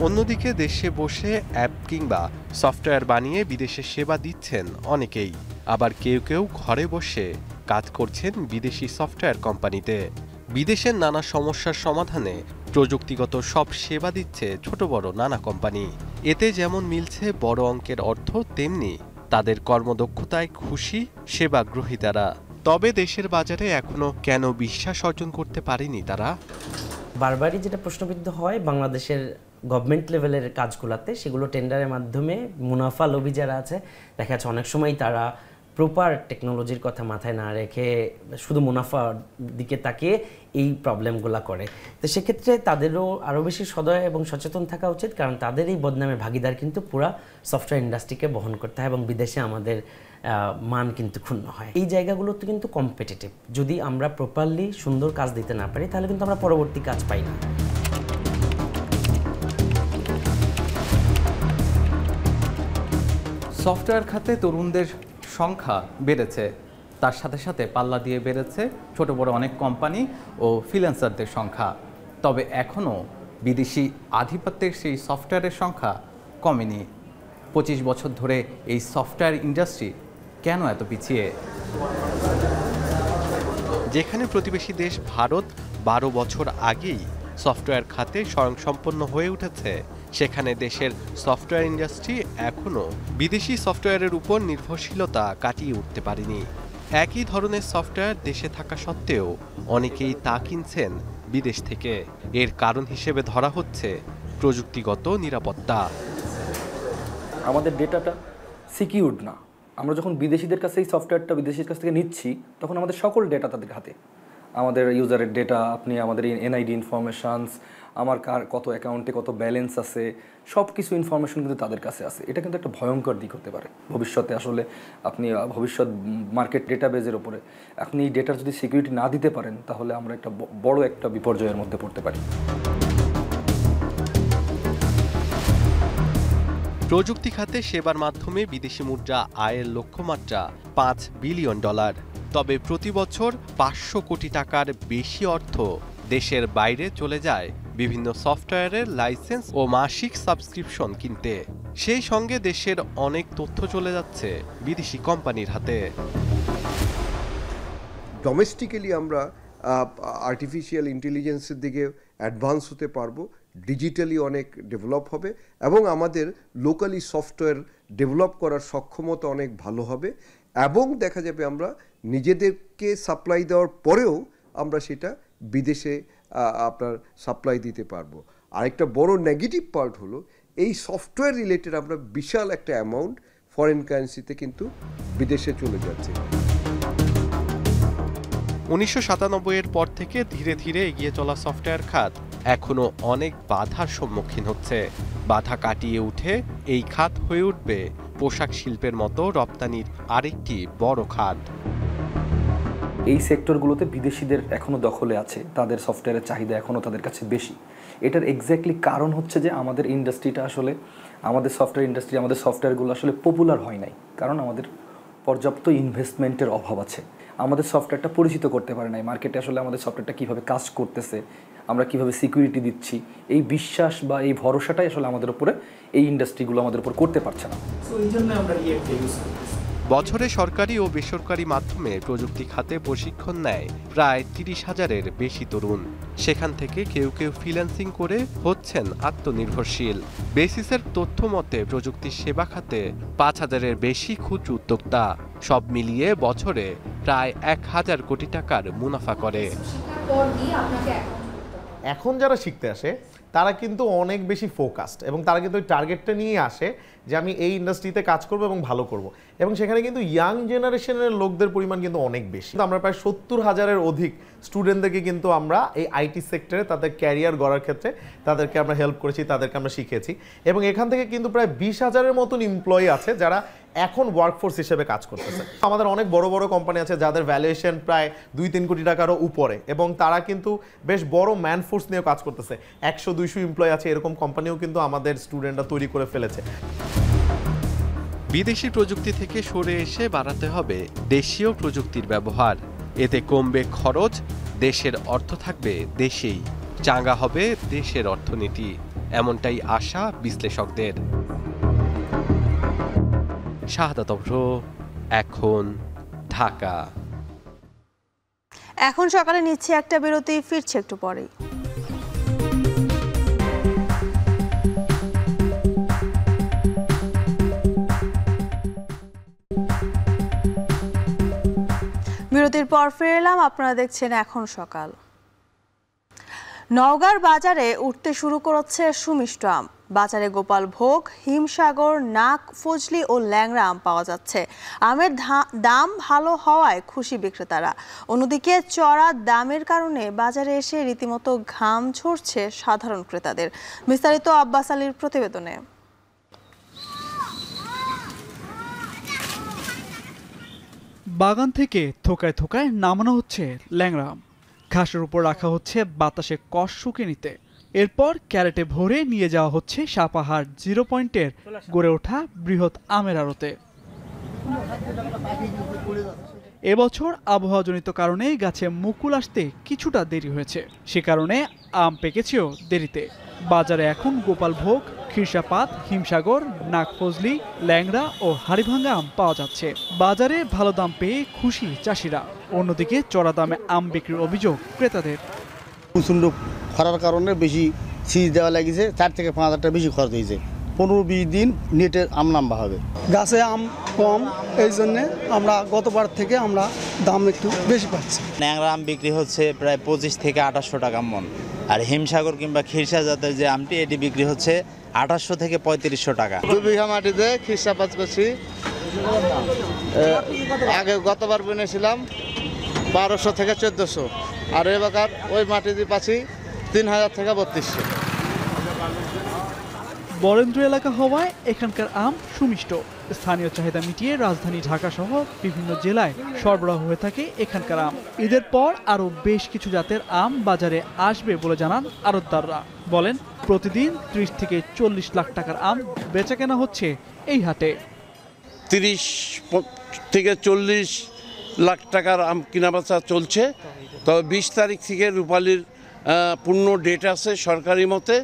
অন্যদিকে দেশে বসে অ্যাপ কিংবা সফটওয়্যার বানিয়ে বিদেশে সেবা দিচ্ছেন অনেকেই, আবার কেউ কেউ ঘরে বসে কাজ করছেন বিদেশি সফটওয়্যার কোম্পানিতে। বিদেশের নানা সমস্যার সমাধানে প্রযুক্তিগত সব সেবা দিচ্ছে ছোট বড় নানা কোম্পানি। এতে যেমন মিলছে বড় অঙ্কের অর্থ, তেমনি তাদের কর্মদক্ষতায় খুশি সেবা গ্রহীতারা। তবে দেশের বাজারে এখনো কেন বিশ্বাস অর্জন করতে পারেনি তারা? বারবারই যেটা প্রশ্নবিদ্ধ হয় বাংলাদেশের গভর্নমেন্ট লেভেলের কাজগুলোতে, সেগুলো টেন্ডারের মাধ্যমে মুনাফা লোভী যারা আছে, দেখা যাচ্ছে অনেক সময় তারা প্রপার টেকনোলজির কথা মাথায় না রেখে শুধু মুনাফার দিকে তাকিয়ে এই প্রবলেমগুলো করে। তো সেক্ষেত্রে তাদেরও আরও বেশি সদয় এবং সচেতন থাকা উচিত, কারণ তাদের এই বদনামের ভাগিদার কিন্তু পুরা সফটওয়্যার ইন্ডাস্ট্রিকে বহন করতে হয় এবং বিদেশে আমাদের মান কিন্তু ক্ষুণ্ণ হয়। এই জায়গাগুলোতে কিন্তু কম্পিটিটিভ, যদি আমরা প্রপারলি সুন্দর কাজ দিতে না পারি তাহলে কিন্তু আমরা পরবর্তী কাজ পাই না। সফটওয়্যার খাতে তরুণদের সংখ্যা বেড়েছে, তার সাথে সাথে পাল্লা দিয়ে বেড়েছে ছোট বড় অনেক কোম্পানি ও ফ্রিল্যান্সারদের সংখ্যা। তবে এখনও বিদেশি আধিপত্যের সেই সফটওয়্যারের সংখ্যা কমেনি। 25 বছর ধরে এই সফটওয়্যার ইন্ডাস্ট্রি কেন এত পিছিয়ে? যেখানে প্রতিবেশী দেশ ভারত 12 বছর আগেই সফটওয়্যার খাতে স্বয়ংসম্পন্ন হয়ে উঠেছে, সেখানে দেশের সফটওয়্যার ইন্ডাস্ট্রি এখনও বিদেশি সফটওয়্যারের উপর নির্ভরশীলতা কাটিয়ে উঠতে পারেনি। একই ধরনের সফটওয়্যার দেশে থাকা সত্ত্বেও অনেকেই তা কিনছেন বিদেশ থেকে। এর কারণ হিসেবে ধরা হচ্ছে প্রযুক্তিগত নিরাপত্তা। আমাদের ডেটাটা সিকিউরড না, আমরা যখন বিদেশিদের কাছে এই সফটওয়্যারটা বিদেশির কাছ থেকে নিচ্ছি তখন আমাদের সকল ডেটা তাদের হাতে, আমাদের ইউজারের ডেটা, আপনি আমাদের এনআইডি ইনফরমেশানস, আমার কার কত অ্যাকাউন্টে কত ব্যালেন্স আছে, সব কিছু ইনফরমেশন কিন্তু তাদের কাছে আছে। এটা কিন্তু একটা ভয়ঙ্কর দিক হতে পারে ভবিষ্যতে। আসলে আপনি ভবিষ্যৎ মার্কেট ডেটাবেজের ওপরে আপনি এই ডেটার যদি সিকিউরিটি না দিতে পারেন তাহলে আমরা একটা বড় একটা বিপর্যয়ের মধ্যে পড়তে পারি। প্রযুক্তি খাতে সেবার মাধ্যমে বিদেশি মুদ্রা আয়ের লক্ষ্যমাত্রা $5 বিলিয়ন। তবে প্রতি বছর 500 কোটি টাকার বেশি অর্থ দেশের বাইরে চলে যায় বিভিন্ন সফটওয়্যারের লাইসেন্স ও মাসিক সাবস্ক্রিপশন কিনতে। সেই সঙ্গে দেশের অনেক তথ্য চলে যাচ্ছে বিদেশি কোম্পানির হাতে। ডোমেস্টিক্যালি আমরা আর্টিফিশিয়াল ইন্টেলিজেন্সের দিকে অ্যাডভান্স হতে পারবো, ডিজিটালি অনেক ডেভেলপ হবে এবং আমাদের লোকালি সফটওয়্যার ডেভেলপ করার সক্ষমতা অনেক ভালো হবে এবং দেখা যাবে আমরা নিজেদেরকে সাপ্লাই দেওয়ার পরেও আমরা সেটা বিদেশে আপনার সাপ্লাই দিতে পারবো। আরেকটা বড় নেগেটিভ পার্ট হলো এই সফটওয়্যার রিলেটেড আমরা বিশাল একটা অ্যামাউন্ট ফরেন কারেন্সিতে কিন্তু বিদেশে চলে যাচ্ছে। 1997-এর পর থেকে ধীরে ধীরে এগিয়ে চলা সফটওয়্যার খাত এখনো অনেক বাধার সম্মুখীন হচ্ছে। বাধা কাটিয়ে উঠে এই খাত হয়ে উঠবে পোশাক শিল্পের মতো রপ্তানির আরেকটি বড় খাত। এই সেক্টরগুলোতে বিদেশিদের এখনও দখলে আছে, তাদের সফটওয়্যারের চাহিদা এখনও তাদের কাছে বেশি। এটার এক্স্যাক্টলি কারণ হচ্ছে যে আমাদের ইন্ডাস্ট্রিটা আসলে, আমাদের সফটওয়্যার ইন্ডাস্ট্রি, আমাদের সফটওয়্যারগুলো আসলে পপুলার হয় নাই, কারণ আমাদের পর্যাপ্ত ইনভেস্টমেন্টের অভাব আছে। আমাদের সফটওয়্যারটা পরিচিত করতে পারে নাই মার্কেটে, আসলে আমাদের সফটওয়্যারটা কীভাবে কাজ করতেছে, আমরা কিভাবে সিকিউরিটি দিচ্ছি, এই বিশ্বাস বা এই ভরসাটাই আসলে আমাদের উপরে এই ইন্ডাস্ট্রিগুলো আমাদের উপর করতে পারছে না। বছরে সরকারি ও বেসরকারি মাধ্যমে প্রযুক্তি খাতে প্রশিক্ষণ নেয় প্রায় 30,000-এর বেশি তরুণ। সেখান থেকে কেউ কেউ ফ্রিল্যান্সিং করে হচ্ছেন আত্মনির্ভরশীল। বেসিসের তথ্য মতে প্রযুক্তি সেবা খাতে 5,000-এর বেশি ক্ষুদ্র উদ্যোক্তা, সব মিলিয়ে বছরে প্রায় 1,000 কোটি টাকার মুনাফা করে। এখন যারা শিখতে আসে তারা কিন্তু অনেক বেশি ফোকাসড এবং তারা কিন্তু ওই টার্গেটটা নিয়ে আসে যে আমি এই ইন্ডাস্ট্রিতে কাজ করব এবং ভালো করব, এবং সেখানে কিন্তু ইয়াং জেনারেশনের লোকদের পরিমাণ কিন্তু অনেক বেশি। আমরা প্রায় 70,000-এর অধিক স্টুডেন্টদেরকে কিন্তু আমরা এই আইটি সেক্টরে তাদের ক্যারিয়ার গড়ার ক্ষেত্রে তাদেরকে আমরা হেল্প করেছি, তাদেরকে আমরা শিখেছি, এবং এখান থেকে কিন্তু প্রায় 20,000-এর মতন এমপ্লয়ি আছে যারা এখন ওয়ার্কফোর্স হিসেবে কাজ করতেছে। আমাদের অনেক বড় বড় কোম্পানি আছে যাদের ভ্যালুয়েশন প্রায় 2-3 কোটি টাকারও উপরে, এবং তারা কিন্তু বেশ বড় ম্যানফোর্স নিয়ে কাজ করতেছে। 100-200 এমপ্লয়ি আছে, এরকম কোম্পানিও কিন্তু আমাদের স্টুডেন্টরা তৈরি করে ফেলেছে। বিদেশি প্রযুক্তি থেকে সরে এসে বাড়াতে হবে দেশীয় প্রযুক্তির ব্যবহার। এতে কমবে খরচ, দেশের অর্থ থাকবে দেশেই, চাঙ্গা হবে দেশের অর্থনীতি, এমনটাই আশা বিশ্লেষকদের। শাহাদাত অভ্র, এখন, ঢাকা। এখন সকালে নিচ্ছে একটা বিরতি, ফিরছে একটু পরেই। বিরতির পর ফিরে এলাম, আপনারা দেখছেন এখন সকাল। নওগাঁর বাজারে উঠতে শুরু করেছে সুমিষ্ট আম। বাজারে গোপাল ভোগ, হিমসাগর, নাক ফজলি ও ল্যাংড়া আম পাওয়া যাচ্ছে। আমের দাম ভালো হওয়ায় খুশি বিক্রেতারা। অন্যদিকে চড়া দামের কারণে বাজারে এসে রীতিমতো ঘাম ঝরছে সাধারণ ক্রেতাদের। বিস্তারিত আব্বাস আলীর প্রতিবেদনে। বাগান থেকে থোকায় থোকায় নামানো হচ্ছে ল্যাংড়া আম। ঘাসের উপর রাখা হচ্ছে বাতাসে কষ শুকিয়ে নিতে। এরপর ক্যারেটে ভরে নিয়ে যাওয়া হচ্ছে সাপাহার 0 পয়েন্টের গড়ে ওঠা বৃহৎ আমের আড়তে। এবছর আবহাওয়াজনিত কারণে গাছে মুকুল আসতে কিছুটা দেরি হয়েছে, সে কারণে আম পেকেছেও দেরিতে। বাজারে এখন গোপাল ভোগ, খিরসাপাত, হিমসাগর, নাগফজলি, ল্যাংড়া ও হাড়িভাঙ্গা আম পাওয়া যাচ্ছে। বাজারে ভালো দাম পেয়ে খুশি চাষিরা। অন্যদিকে চড়া দামে আম বিক্রির অভিযোগ ক্রেতাদের। প্রচণ্ড খরার কারণে বেশি সিজ দেওয়া লাগিয়েছে, 4 থেকে 5 হাজার টাকা বেশি খরচ হয়েছে। 15-20 দিন নেটে আম নাম্বা হবে। গাছে আম কম, এই জন্যে আমরা গতবার থেকে আমরা দাম একটু বেশি পাচ্ছি। ন্যাংরা আম বিক্রি হচ্ছে প্রায় 25 থেকে 2800 টাকা মন, আর হিমসাগর কিংবা খিরসা জাতের যে আমটি এটি বিক্রি হচ্ছে 2800 থেকে 3500 টাকা। 2 বিঘা মাটিতে খিরসাপাত করছি, আগে গতবার বুনেছিলাম 1200 থেকে 1400, আর এবার ওই মাটি দিয়ে পাচ্ছি 3000 থেকে 3200। বরেন্দ্র এলাকা হওয়ায় এখানকার আম সুমিষ্ট। স্থানীয় চাহিদা মিটিয়ে রাজধানী ঢাকা সহ বিভিন্ন জেলায় সরবরাহ হয়ে থাকে এখানকার আম। ঈদের পর আরও বেশ কিছু জাতের আম বাজারে আসবে বলে জানান আড়তদাররা। বলেন, প্রতিদিন 30 থেকে 40 লাখ টাকার আম বেচাকেনা হচ্ছে এই হাটে। 30 থেকে 40 লাখ টাকার আম কেনাবেচা চলছে। তবে 20 তারিখ থেকে রূপালীর পূর্ণ ডেট আছে সরকারি মতে।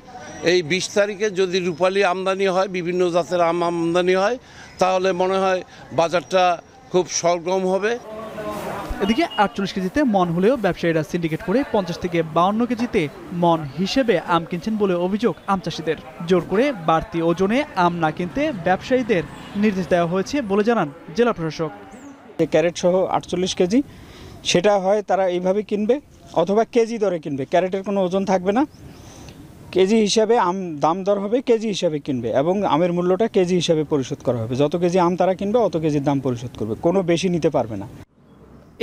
এই 20 তারিখে যদি রূপালী আমদানি হয়, বিভিন্ন জাতের আম আমদানি হয়, তাহলে মনে হয় বাজারটা খুব সরগরম হবে। এদিকে 48 কেজিতে মন হলেও ব্যবসায়ীরা সিন্ডিকেট করে 50 থেকে 52 কেজিতে মন হিসেবে আম কিনছেন বলে অভিযোগ আম চাষিদের। জোর করে বাড়তি ওজনে আম না কিনতে ব্যবসায়ীদের নির্দেশ দেওয়া হয়েছে বলে জানান জেলা প্রশাসক। ক্যারেট সহ 48 কেজি সেটা হয় তারা এইভাবে কিনবে, অথবা কেজি দরে কিনবে। ক্যারেটের কোনো ওজন থাকবে না, কেজি হিসাবে আম দাম দর হবে, কেজি হিসাবে কিনবে এবং আমের মূল্যটা কেজি হিসাবে পরিশোধ করা হবে। যত কেজি আম তারা কিনবে অত কেজির দাম পরিশোধ করবে, কোনো বেশি নিতে পারবে না।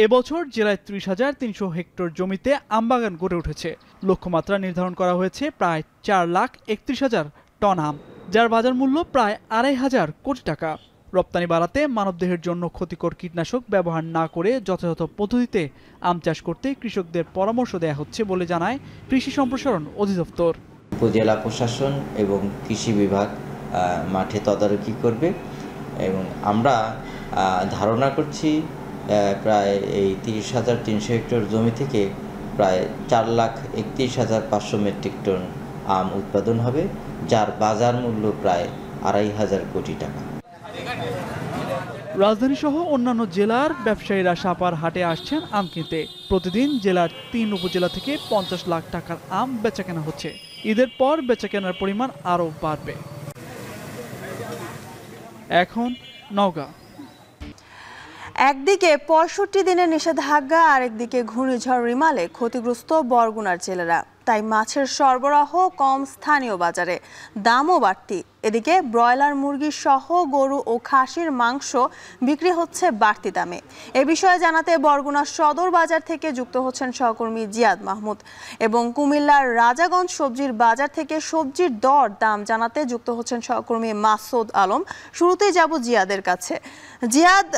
এবছর জেলায় 30,300 হেক্টর জমিতে আমবাগান গড়ে উঠেছে। লক্ষ্যমাত্রা নির্ধারণ করা হয়েছে প্রায় 4,31,000 টন আম, যার বাজার মূল্য প্রায় 2,500 কোটি টাকা। রপ্তানি বাড়াতে মানবদেহের জন্য ক্ষতিকর কীটনাশক ব্যবহার না করে যথাযথ পদ্ধতিতে আম চাষ করতে কৃষকদের পরামর্শ দেওয়া হচ্ছে বলে জানায় কৃষি সম্প্রসারণ অধিদপ্তর। উপজেলা প্রশাসন এবং কৃষি বিভাগ মাঠে তদারকি করবে এবং আমরা ধারণা করছি প্রায় এই 30,300 হেক্টর জমি থেকে প্রায় 4,31,500 মেট্রিক টন আম উৎপাদন হবে, যার বাজার মূল্য প্রায় 2,500 কোটি টাকা। রাজধানী সহ অন্যান্য জেলার ব্যবসায়ীরা সাপার হাটে আসছেন আম কিনতে। প্রতিদিন জেলার 3 উপজেলা থেকে 50 লাখ টাকার আম বেচাকেনা হচ্ছে। ঈদের পর বেচাকেনার পরিমাণ আরও বাড়বে। এখন নওগাঁ। একদিকে 65 দিনের নিষেধাজ্ঞা, আরেকদিকে ঘূর্ণিঝড় রিমালে ক্ষতিগ্রস্ত বরগুনার জেলেরা। তাই মাছের সরবরাহ কম স্থানীয় বাজারে, দামও বাড়তি। এদিকে ব্রয়লার মুরগি সহ গরু ও খাসির মাংস বিক্রি হচ্ছে বাড়তি দামে। এ বিষয়ে জানাতে বরগুনা সদর বাজার থেকে যুক্ত হচ্ছেন সহকর্মী জিয়াদ মাহমুদ, এবং কুমিল্লার রাজাগঞ্জ সবজির বাজার থেকে সবজির দর দাম জানাতে যুক্ত হচ্ছেন সহকর্মী মাসুদ আলম। শুরুতেই যাব জিয়াদের কাছে। জিয়াদ,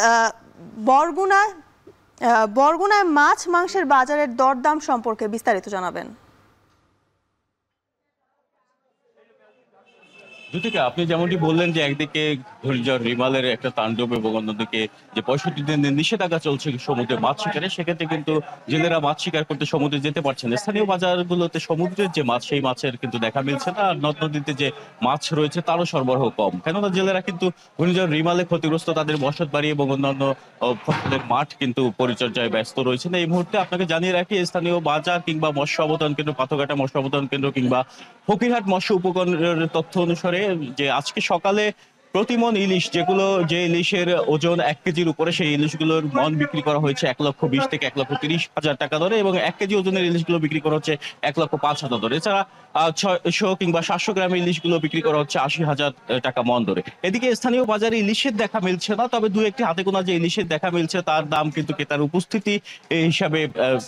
বরগুনায় মাছ মাংসের বাজারের দরদাম সম্পর্কে বিস্তারিত জানাবেন। জ্যোতিকা, আপনি যেমনটি বললেন যে একদিকে ঘূর্ণিঝড় রিমালের একটা তাণ্ডব এবং অন্যদিকে যে 65 দিনের নিষেধাজ্ঞা চলছে সমুদ্রে মাছ শিকারে, সেক্ষেত্রে কিন্তু জেলেরা মাছ শিকার করতে সমুদ্রে যেতে পারছেন না। স্থানীয় বাজারগুলোতে সমুদ্রের যে মাছ, সেই মাছের কিন্তু দেখা মিলছে না। আর নদ নদীতে যে মাছ রয়েছে তারও সরবরাহ কম, কেননা জেলেরা কিন্তু ঘূর্ণিঝড় রিমালে ক্ষতিগ্রস্ত তাদের বসত বাড়ি এবং অন্যান্য ফসলের মাঠ কিন্তু পরিচর্যায় ব্যস্ত রয়েছে না। এই মুহূর্তে আপনাকে জানিয়ে রাখি, স্থানীয় বাজার কিংবা মৎস্য অবতরণ কেন্দ্র, পাথরঘাটা মৎস্য অবতরণ কেন্দ্র কিংবা ফকিরহাট মৎস্য উপকরণের তথ্য অনুসারে যে আজকে সকালে প্রতি মন ইলিশ, যে ইলিশের ওজন 1 কেজির উপরে, সেই ইলিশগুলোর মন বিক্রি করা হয়েছে 1,20,000 থেকে 1,30,000 টাকা দরে, এবং 1 কেজি ওজনের ইলিশগুলো বিক্রি করা হচ্ছে 1,05,000 দরে। এছাড়া 600 কিংবা 700 গ্রামের ইলিশগুলো বিক্রি করা হচ্ছে 80,000 টাকা মন দরে। এদিকে স্থানীয় বাজারে ইলিশের দেখা মিলছে না, তবে দু একটি হাতে গোনা যে ইলিশের দেখা মিলছে তার দাম কিন্তু ক্রেতার উপস্থিতি হিসাবে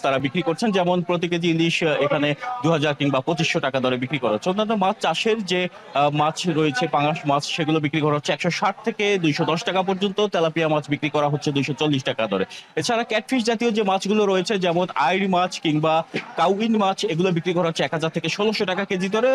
তারা বিক্রি করছেন। যেমন প্রতি কেজি ইলিশ এখানে 2,000 কিংবা 2,500 টাকা দরে বিক্রি করা হচ্ছে। অন্যান্য মাছ চাষের যে মাছ রয়েছে, পাঙাশ মাছ, সেগুলো বিক্রি করা হচ্ছে 160 থেকে 210 টাকা পর্যন্ত। তেলাপিয়া মাছ বিক্রি করা হচ্ছে 240 টাকা দরে। এছাড়া ক্যাটফিশ জাতীয় যে মাছগুলো রয়েছে, যেমন আইড় মাছ কিংবা কাউইন মাছ, এগুলো বিক্রি করা হচ্ছে 1,000 থেকে 1,600 টাকা কেজি দরে।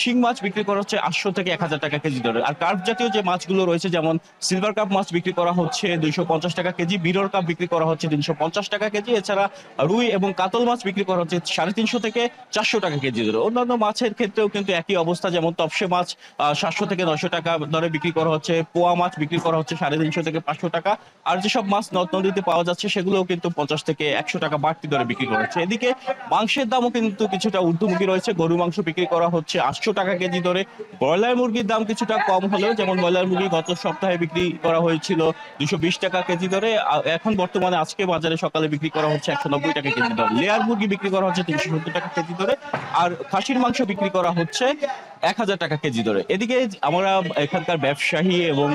শিং মাছ বিক্রি করা হচ্ছে 800 থেকে 1,000 টাকা কেজি দরে। আর কার্প জাতীয় যে মাছগুলো রয়েছে, যেমন সিলভার কাপ মাছ বিক্রি করা হচ্ছে 250 টাকা কেজি, বিরর কাপ বিক্রি করা হচ্ছে 350 টাকা কেজি। এছাড়া রুই এবং কাতল মাছ বিক্রি করা হচ্ছে 350 থেকে 400 টাকা কেজি দরে। অন্যান্য মাছের ক্ষেত্রেও কিন্তু একই অবস্থা, যেমন তপসে মাছ 700 থেকে 900 টাকা দরে বিক্রি করা হচ্ছে, পোয়া মাছ বিক্রি করা হচ্ছে 350 থেকে 500 টাকা। আর যেসব মাছ নদ নদীতে পাওয়া যাচ্ছে সেগুলোও কিন্তু 50 থেকে 100 টাকা বাড়তি দরে বিক্রি করা হচ্ছে। এদিকে মাংসের দামও কিন্তু কিছুটা ঊর্ধ্বমুখী রয়েছে। গরু মাংস বিক্রি করা হচ্ছে 800 টাকা কেজি দরে। ব্রয়লার মুরগির দাম কিছুটা কম হলেও, যেমন ব্রয়লার মুরগি গত সপ্তাহে বিক্রি করা হয়েছিল 220 টাকা কেজি দরে, এখন বর্তমানে আজকে বাজারে সকালে বিক্রি করা হচ্ছে 190 টাকা কেজি দরে। লেয়ার মুরগি বিক্রি করা হচ্ছে 370 টাকা কেজি দরে। আর খাসির মাংস বিক্রি করা হচ্ছে 1,000 টাকা কেজি দরে। এদিকে আমরা এখানকার ব্যবসা রাজশাহী এবং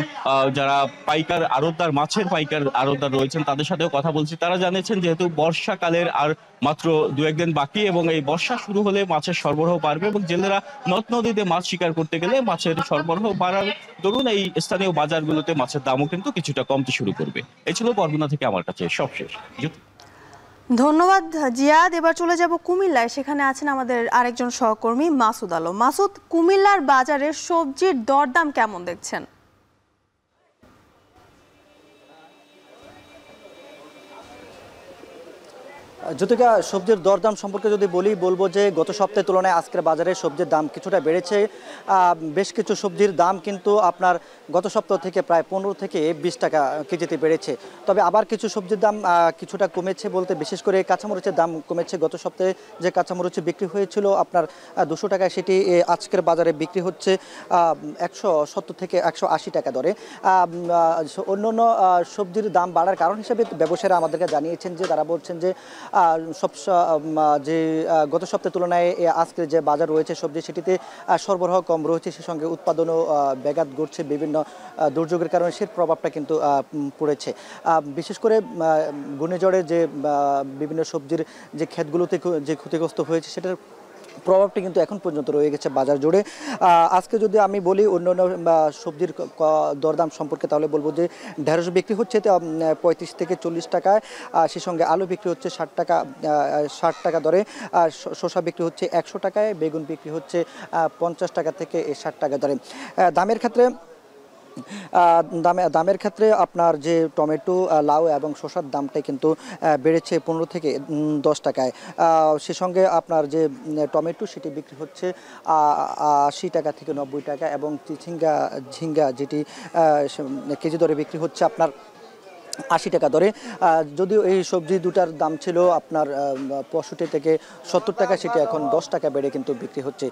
যারা পাইকার আড়তদার, মাছের পাইকার আড়তদার রয়েছেন তাদের সাথেও কথা বলছি। তারা জানিয়েছেন যেহেতু বর্ষাকালের আর মাত্র 2-1 দিন বাকি এবং এই বর্ষা শুরু হলে মাছের সরবরাহ বাড়বে এবং জেলেরা নদ নদীতে মাছ শিকার করতে গেলে মাছের সরবরাহ বাড়ার দরুন এই স্থানীয় বাজারগুলোতে মাছের দামও কিন্তু কিছুটা কমতে শুরু করবে। এই ছিল বরগুনা থেকে আমার কাছে সবশেষ। ধন্যবাদ জিয়াদ। এবার চলে যাব কুমিল্লায়, সেখানে আছেন আমাদের আরেকজন সহকর্মী মাসুদ আলম। মাসুদ, কুমিল্লার বাজারে সবজির দরদাম কেমন দেখছেন? জ্যোতিকা, সবজির দরদাম সম্পর্কে যদি বলবো যে গত সপ্তাহের তুলনায় আজকের বাজারে সবজির দাম কিছুটা বেড়েছে। বেশ কিছু সবজির দাম কিন্তু আপনার গত সপ্তাহ থেকে প্রায় 15 থেকে 20 টাকা কেজিতে বেড়েছে। তবে আবার কিছু সবজির দাম কিছুটা কমেছে বলতে, বিশেষ করে কাঁচামরিচের দাম কমেছে। গত সপ্তাহে যে কাঁচামরিচ বিক্রি হয়েছিল আপনার 200 টাকায়, সেটি আজকের বাজারে বিক্রি হচ্ছে 170 থেকে 180 টাকা দরে। অন্যান্য সবজির দাম বাড়ার কারণ হিসেবে ব্যবসায়ীরা আমাদেরকে জানিয়েছেন যে তারা বলছেন যে যে গত সপ্তাহের তুলনায় আজকের যে বাজার রয়েছে সবজি, সেটিতে সরবরাহ কম রয়েছে, সে সঙ্গে উৎপাদনও ব্যাঘাত ঘটছে। বিভিন্ন দুর্যোগের কারণে সে প্রভাবটা কিন্তু পড়েছে। বিশেষ করে ঘূর্ণিঝড়ে যে বিভিন্ন সবজির যে ক্ষেতগুলোতে যে ক্ষতিগ্রস্ত হয়েছে, সেটার প্রভাবটি কিন্তু এখন পর্যন্ত রয়ে গেছে বাজার জুড়ে। আজকে যদি আমি বলি অন্যান্য সবজির দরদাম সম্পর্কে, তাহলে বলবো যে ঢেঁড়স বিক্রি হচ্ছে 35 থেকে 40 টাকায়, সে সঙ্গে আলু বিক্রি হচ্ছে 60 টাকা দরে, শসা বিক্রি হচ্ছে 100 টাকায়, বেগুন বিক্রি হচ্ছে 50 টাকা থেকে 60 টাকা দরে। দামের ক্ষেত্রে আপনার যে টমেটো, লাউ এবং শসার দামটাই কিন্তু বেড়েছে 15 থেকে 10 টাকায়। সে সঙ্গে আপনার যে টমেটো, সেটি বিক্রি হচ্ছে 80 টাকা থেকে 90 টাকা এবং ঝিঙ্গা যেটি কেজি দরে বিক্রি হচ্ছে আপনার 80 টাকা দরে। যদিও এই সবজি দুটার দাম ছিল আপনার 65 থেকে 70 টাকা, সেটি এখন 10 টাকা বেড়ে কিন্তু বিক্রি হচ্ছে।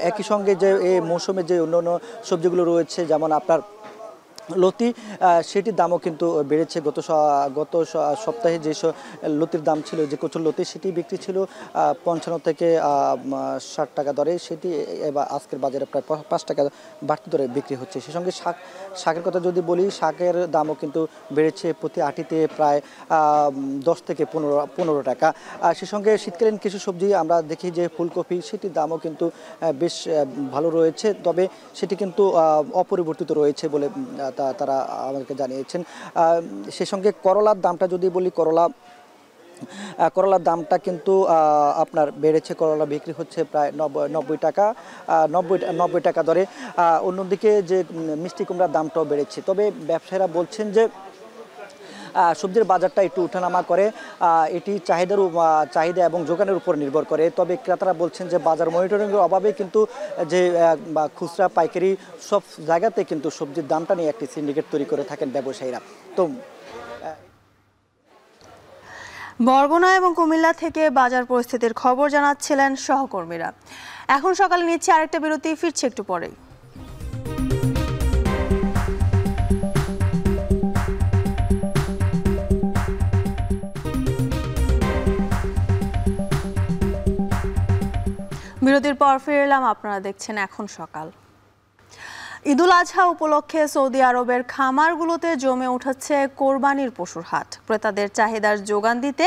একই সঙ্গে যে এই মৌসুমে যে অন্যান্য সবজিগুলো রয়েছে, যেমন আপনার লতি, সেটির দামও কিন্তু বেড়েছে। গত সপ্তাহে যে লতির দাম ছিল, যে কচুর লতি, সেটি বিক্রি ছিল 55 থেকে 60 টাকা দরে, সেটি এবার আজকের বাজারে প্রায় 5 টাকা বাড়তি দরে বিক্রি হচ্ছে। সে সঙ্গে শাকের কথা যদি বলি, শাকের দামও কিন্তু বেড়েছে প্রতি আটিতে প্রায় 10 থেকে 15 টাকা। সে সঙ্গে শীতকালীন কিছু সবজি আমরা দেখি যে ফুলকপি, সেটির দামও কিন্তু বেশ ভালো রয়েছে, তবে সেটি কিন্তু অপরিবর্তিত রয়েছে বলে তারা আমাদেরকে জানিয়েছেন। সে সঙ্গে করলার দামটা যদি বলি, করলার দামটা কিন্তু আপনার বেড়েছে। করলা বিক্রি হচ্ছে প্রায় 90 টাকা দরে। অন্যদিকে যে মিষ্টি কুমড়ার দামটাও বেড়েছে। তবে ব্যবসায়ীরা বলছেন যে সবজির বাজারটা একটু উঠানামা করে, এটি চাহিদা এবং যোগানের উপর নির্ভর করে। তবে ক্রেতারা বলছেন যে বাজার মনিটরিংয়ের অভাবে কিন্তু যে খুচরা পাইকারি সব জায়গাতে কিন্তু সবজির দামটা নিয়ে একটি সিন্ডিকেট তৈরি করে থাকেন ব্যবসায়ীরা। তো বরগুনা এবং কুমিল্লা থেকে বাজার পরিস্থিতির খবর জানাচ্ছিলেন সহকর্মীরা। এখন সকালে নিচ্ছে আরেকটা বিরতি, ফিরছে একটু পরেই। বিরতির পর ফিরে এলাম, আপনারা দেখছেন এখন সকাল। ঈদুল আজহা উপলক্ষে সৌদি আরবের খামারগুলোতে জমে উঠেছে কোরবানির পশুর হাট। ক্রেতাদের চাহিদার যোগান দিতে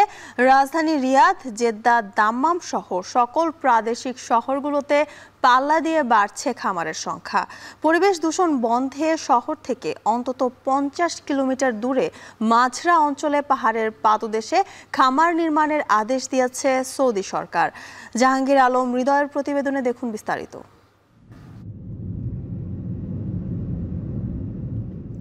রাজধানী রিয়াদ, জেদ্দা, দাম্মাম সহ সকল প্রাদেশিক শহরগুলোতে পাল্লা দিয়ে বাড়ছে খামারের সংখ্যা। পরিবেশ দূষণ বন্ধে শহর থেকে অন্তত 50 কিলোমিটার দূরে মাঝরা অঞ্চলে পাহাড়ের পাদদেশে খামার নির্মাণের আদেশ দিয়েছে সৌদি সরকার। জাহাঙ্গীর আলম হৃদয়ের প্রতিবেদনে দেখুন বিস্তারিত।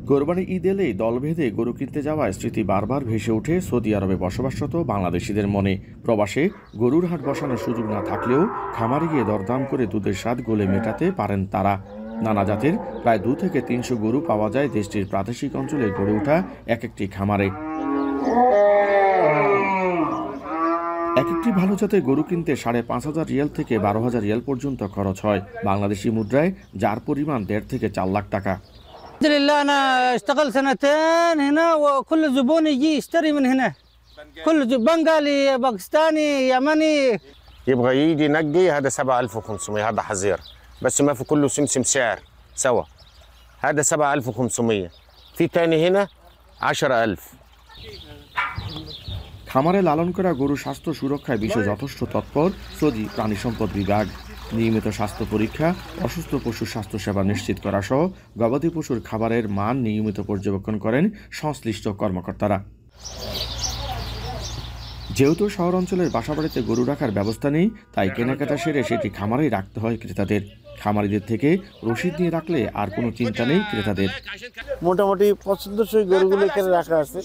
কোরবানি ঈদ এলেই দলভেদে গরু কিনতে যাওয়ার স্মৃতি বারবার ভেসে ওঠে সৌদি আরবে বসবাসরত বাংলাদেশিদের মনে। প্রবাসে গরুর হাট বসানোর সুযোগ না থাকলেও খামারে গিয়ে দরদাম করে দুধের স্বাদ গোলে মেটাতে পারেন তারা। নানা জাতের প্রায় 2 থেকে 300 গরু পাওয়া যায় দেশটির প্রাদেশিক অঞ্চলে গড়ে ওঠা এক একটি খামারে। এক একটি ভালো জাতের গরু কিনতে 5,500 রিয়াল থেকে 12,000 রিয়াল পর্যন্ত খরচ হয় বাংলাদেশি মুদ্রায়, যার পরিমাণ 1.5 থেকে 4 লাখ টাকা। الحمد لله أنا اشتغل 2 هنا وكل زبون يجي يشتري من هنا، كل بنغالي، باكستاني، يمني يبغى يجي ينقي. هذا 7500، هذا حظير بس ما في كله سمسم سعر سوا. هذا 7500 في تاني هنا 10000 খামারে লালন করা গরু স্বাস্থ্য সুরক্ষায় বিষয়ে যথেষ্ট তৎপর সৌদি প্রাণী সম্পদ বিভাগ। নিয়মিত স্বাস্থ্য পরীক্ষা, অসুস্থ পশুর স্বাস্থ্যসেবা নিশ্চিত করা সহ গবাদি পশুর খাবারের মান নিয়মিত পর্যবেক্ষণ করেন সংশ্লিষ্ট কর্মকর্তারা। যেহেতু শহর অঞ্চলের বাসাবাড়িতে গরু রাখার ব্যবস্থা নেই, তাই কেনাকাটা সেরে সেটি খামারেই রাখতে হয় ক্রেতাদের। খামারিদের থেকে রসিদ নিয়ে রাখলে আর কোনো চিন্তা নেই ক্রেতাদের। মোটামুটি পছন্দসই গরুগুলো এখানে রাখা আছে,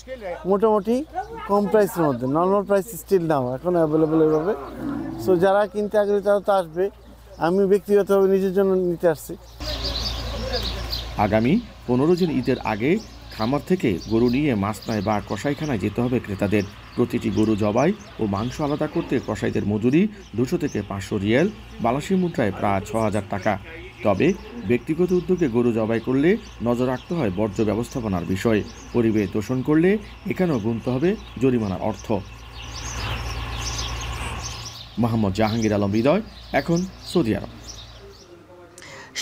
মোটামুটি কম প্রাইসের মধ্যে। নর্মাল প্রাইস স্টিল দাম এখন অ্যাভেলেবেল এভাবে। সো যারা কিনতে আগ্রহী তারা তো আসবে, আমি ব্যক্তিগতভাবে নিজের জন্য নিতে আসছি। আগামী 15 দিন ঈদের আগে খামার থেকে গরু নিয়ে মাছনায় বা কসাইখানায় যেতে হবে ক্রেতাদের। প্রতিটি গরু জবাই ও মাংস আলাদা করতে কসাইদের মজুরি 200 থেকে 500 রিয়াল, বাংলাদেশি মুদ্রায় প্রায় 6000 টাকা। তবে ব্যক্তিগত উদ্যোগে গরু জবাই করলে নজর রাখতে হয় বর্জ্য ব্যবস্থাপনার বিষয়ে। পরিবেশ দূষণ করলে এখানেও গুনতে হবে জরিমানার অর্থ। মোহাম্মদ জাহাঙ্গীর আলম হৃদয়, এখন সৌদি আরব।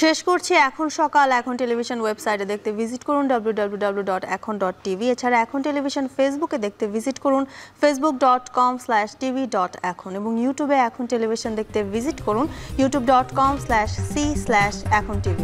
শেষ করছি এখন সকাল। এখন টেলিভিশন ওয়েবসাইটে দেখতে ভিজিট করুন www.ekhon.tv। এছাড়া এখন টেলিভিশন ফেসবুকে দেখতে ভিজিট করুন facebook.com/tv.ekhon এবং ইউটিউবে এখন টেলিভিশন দেখতে ভিজিট করুন youtube.com/c/ekhon tv।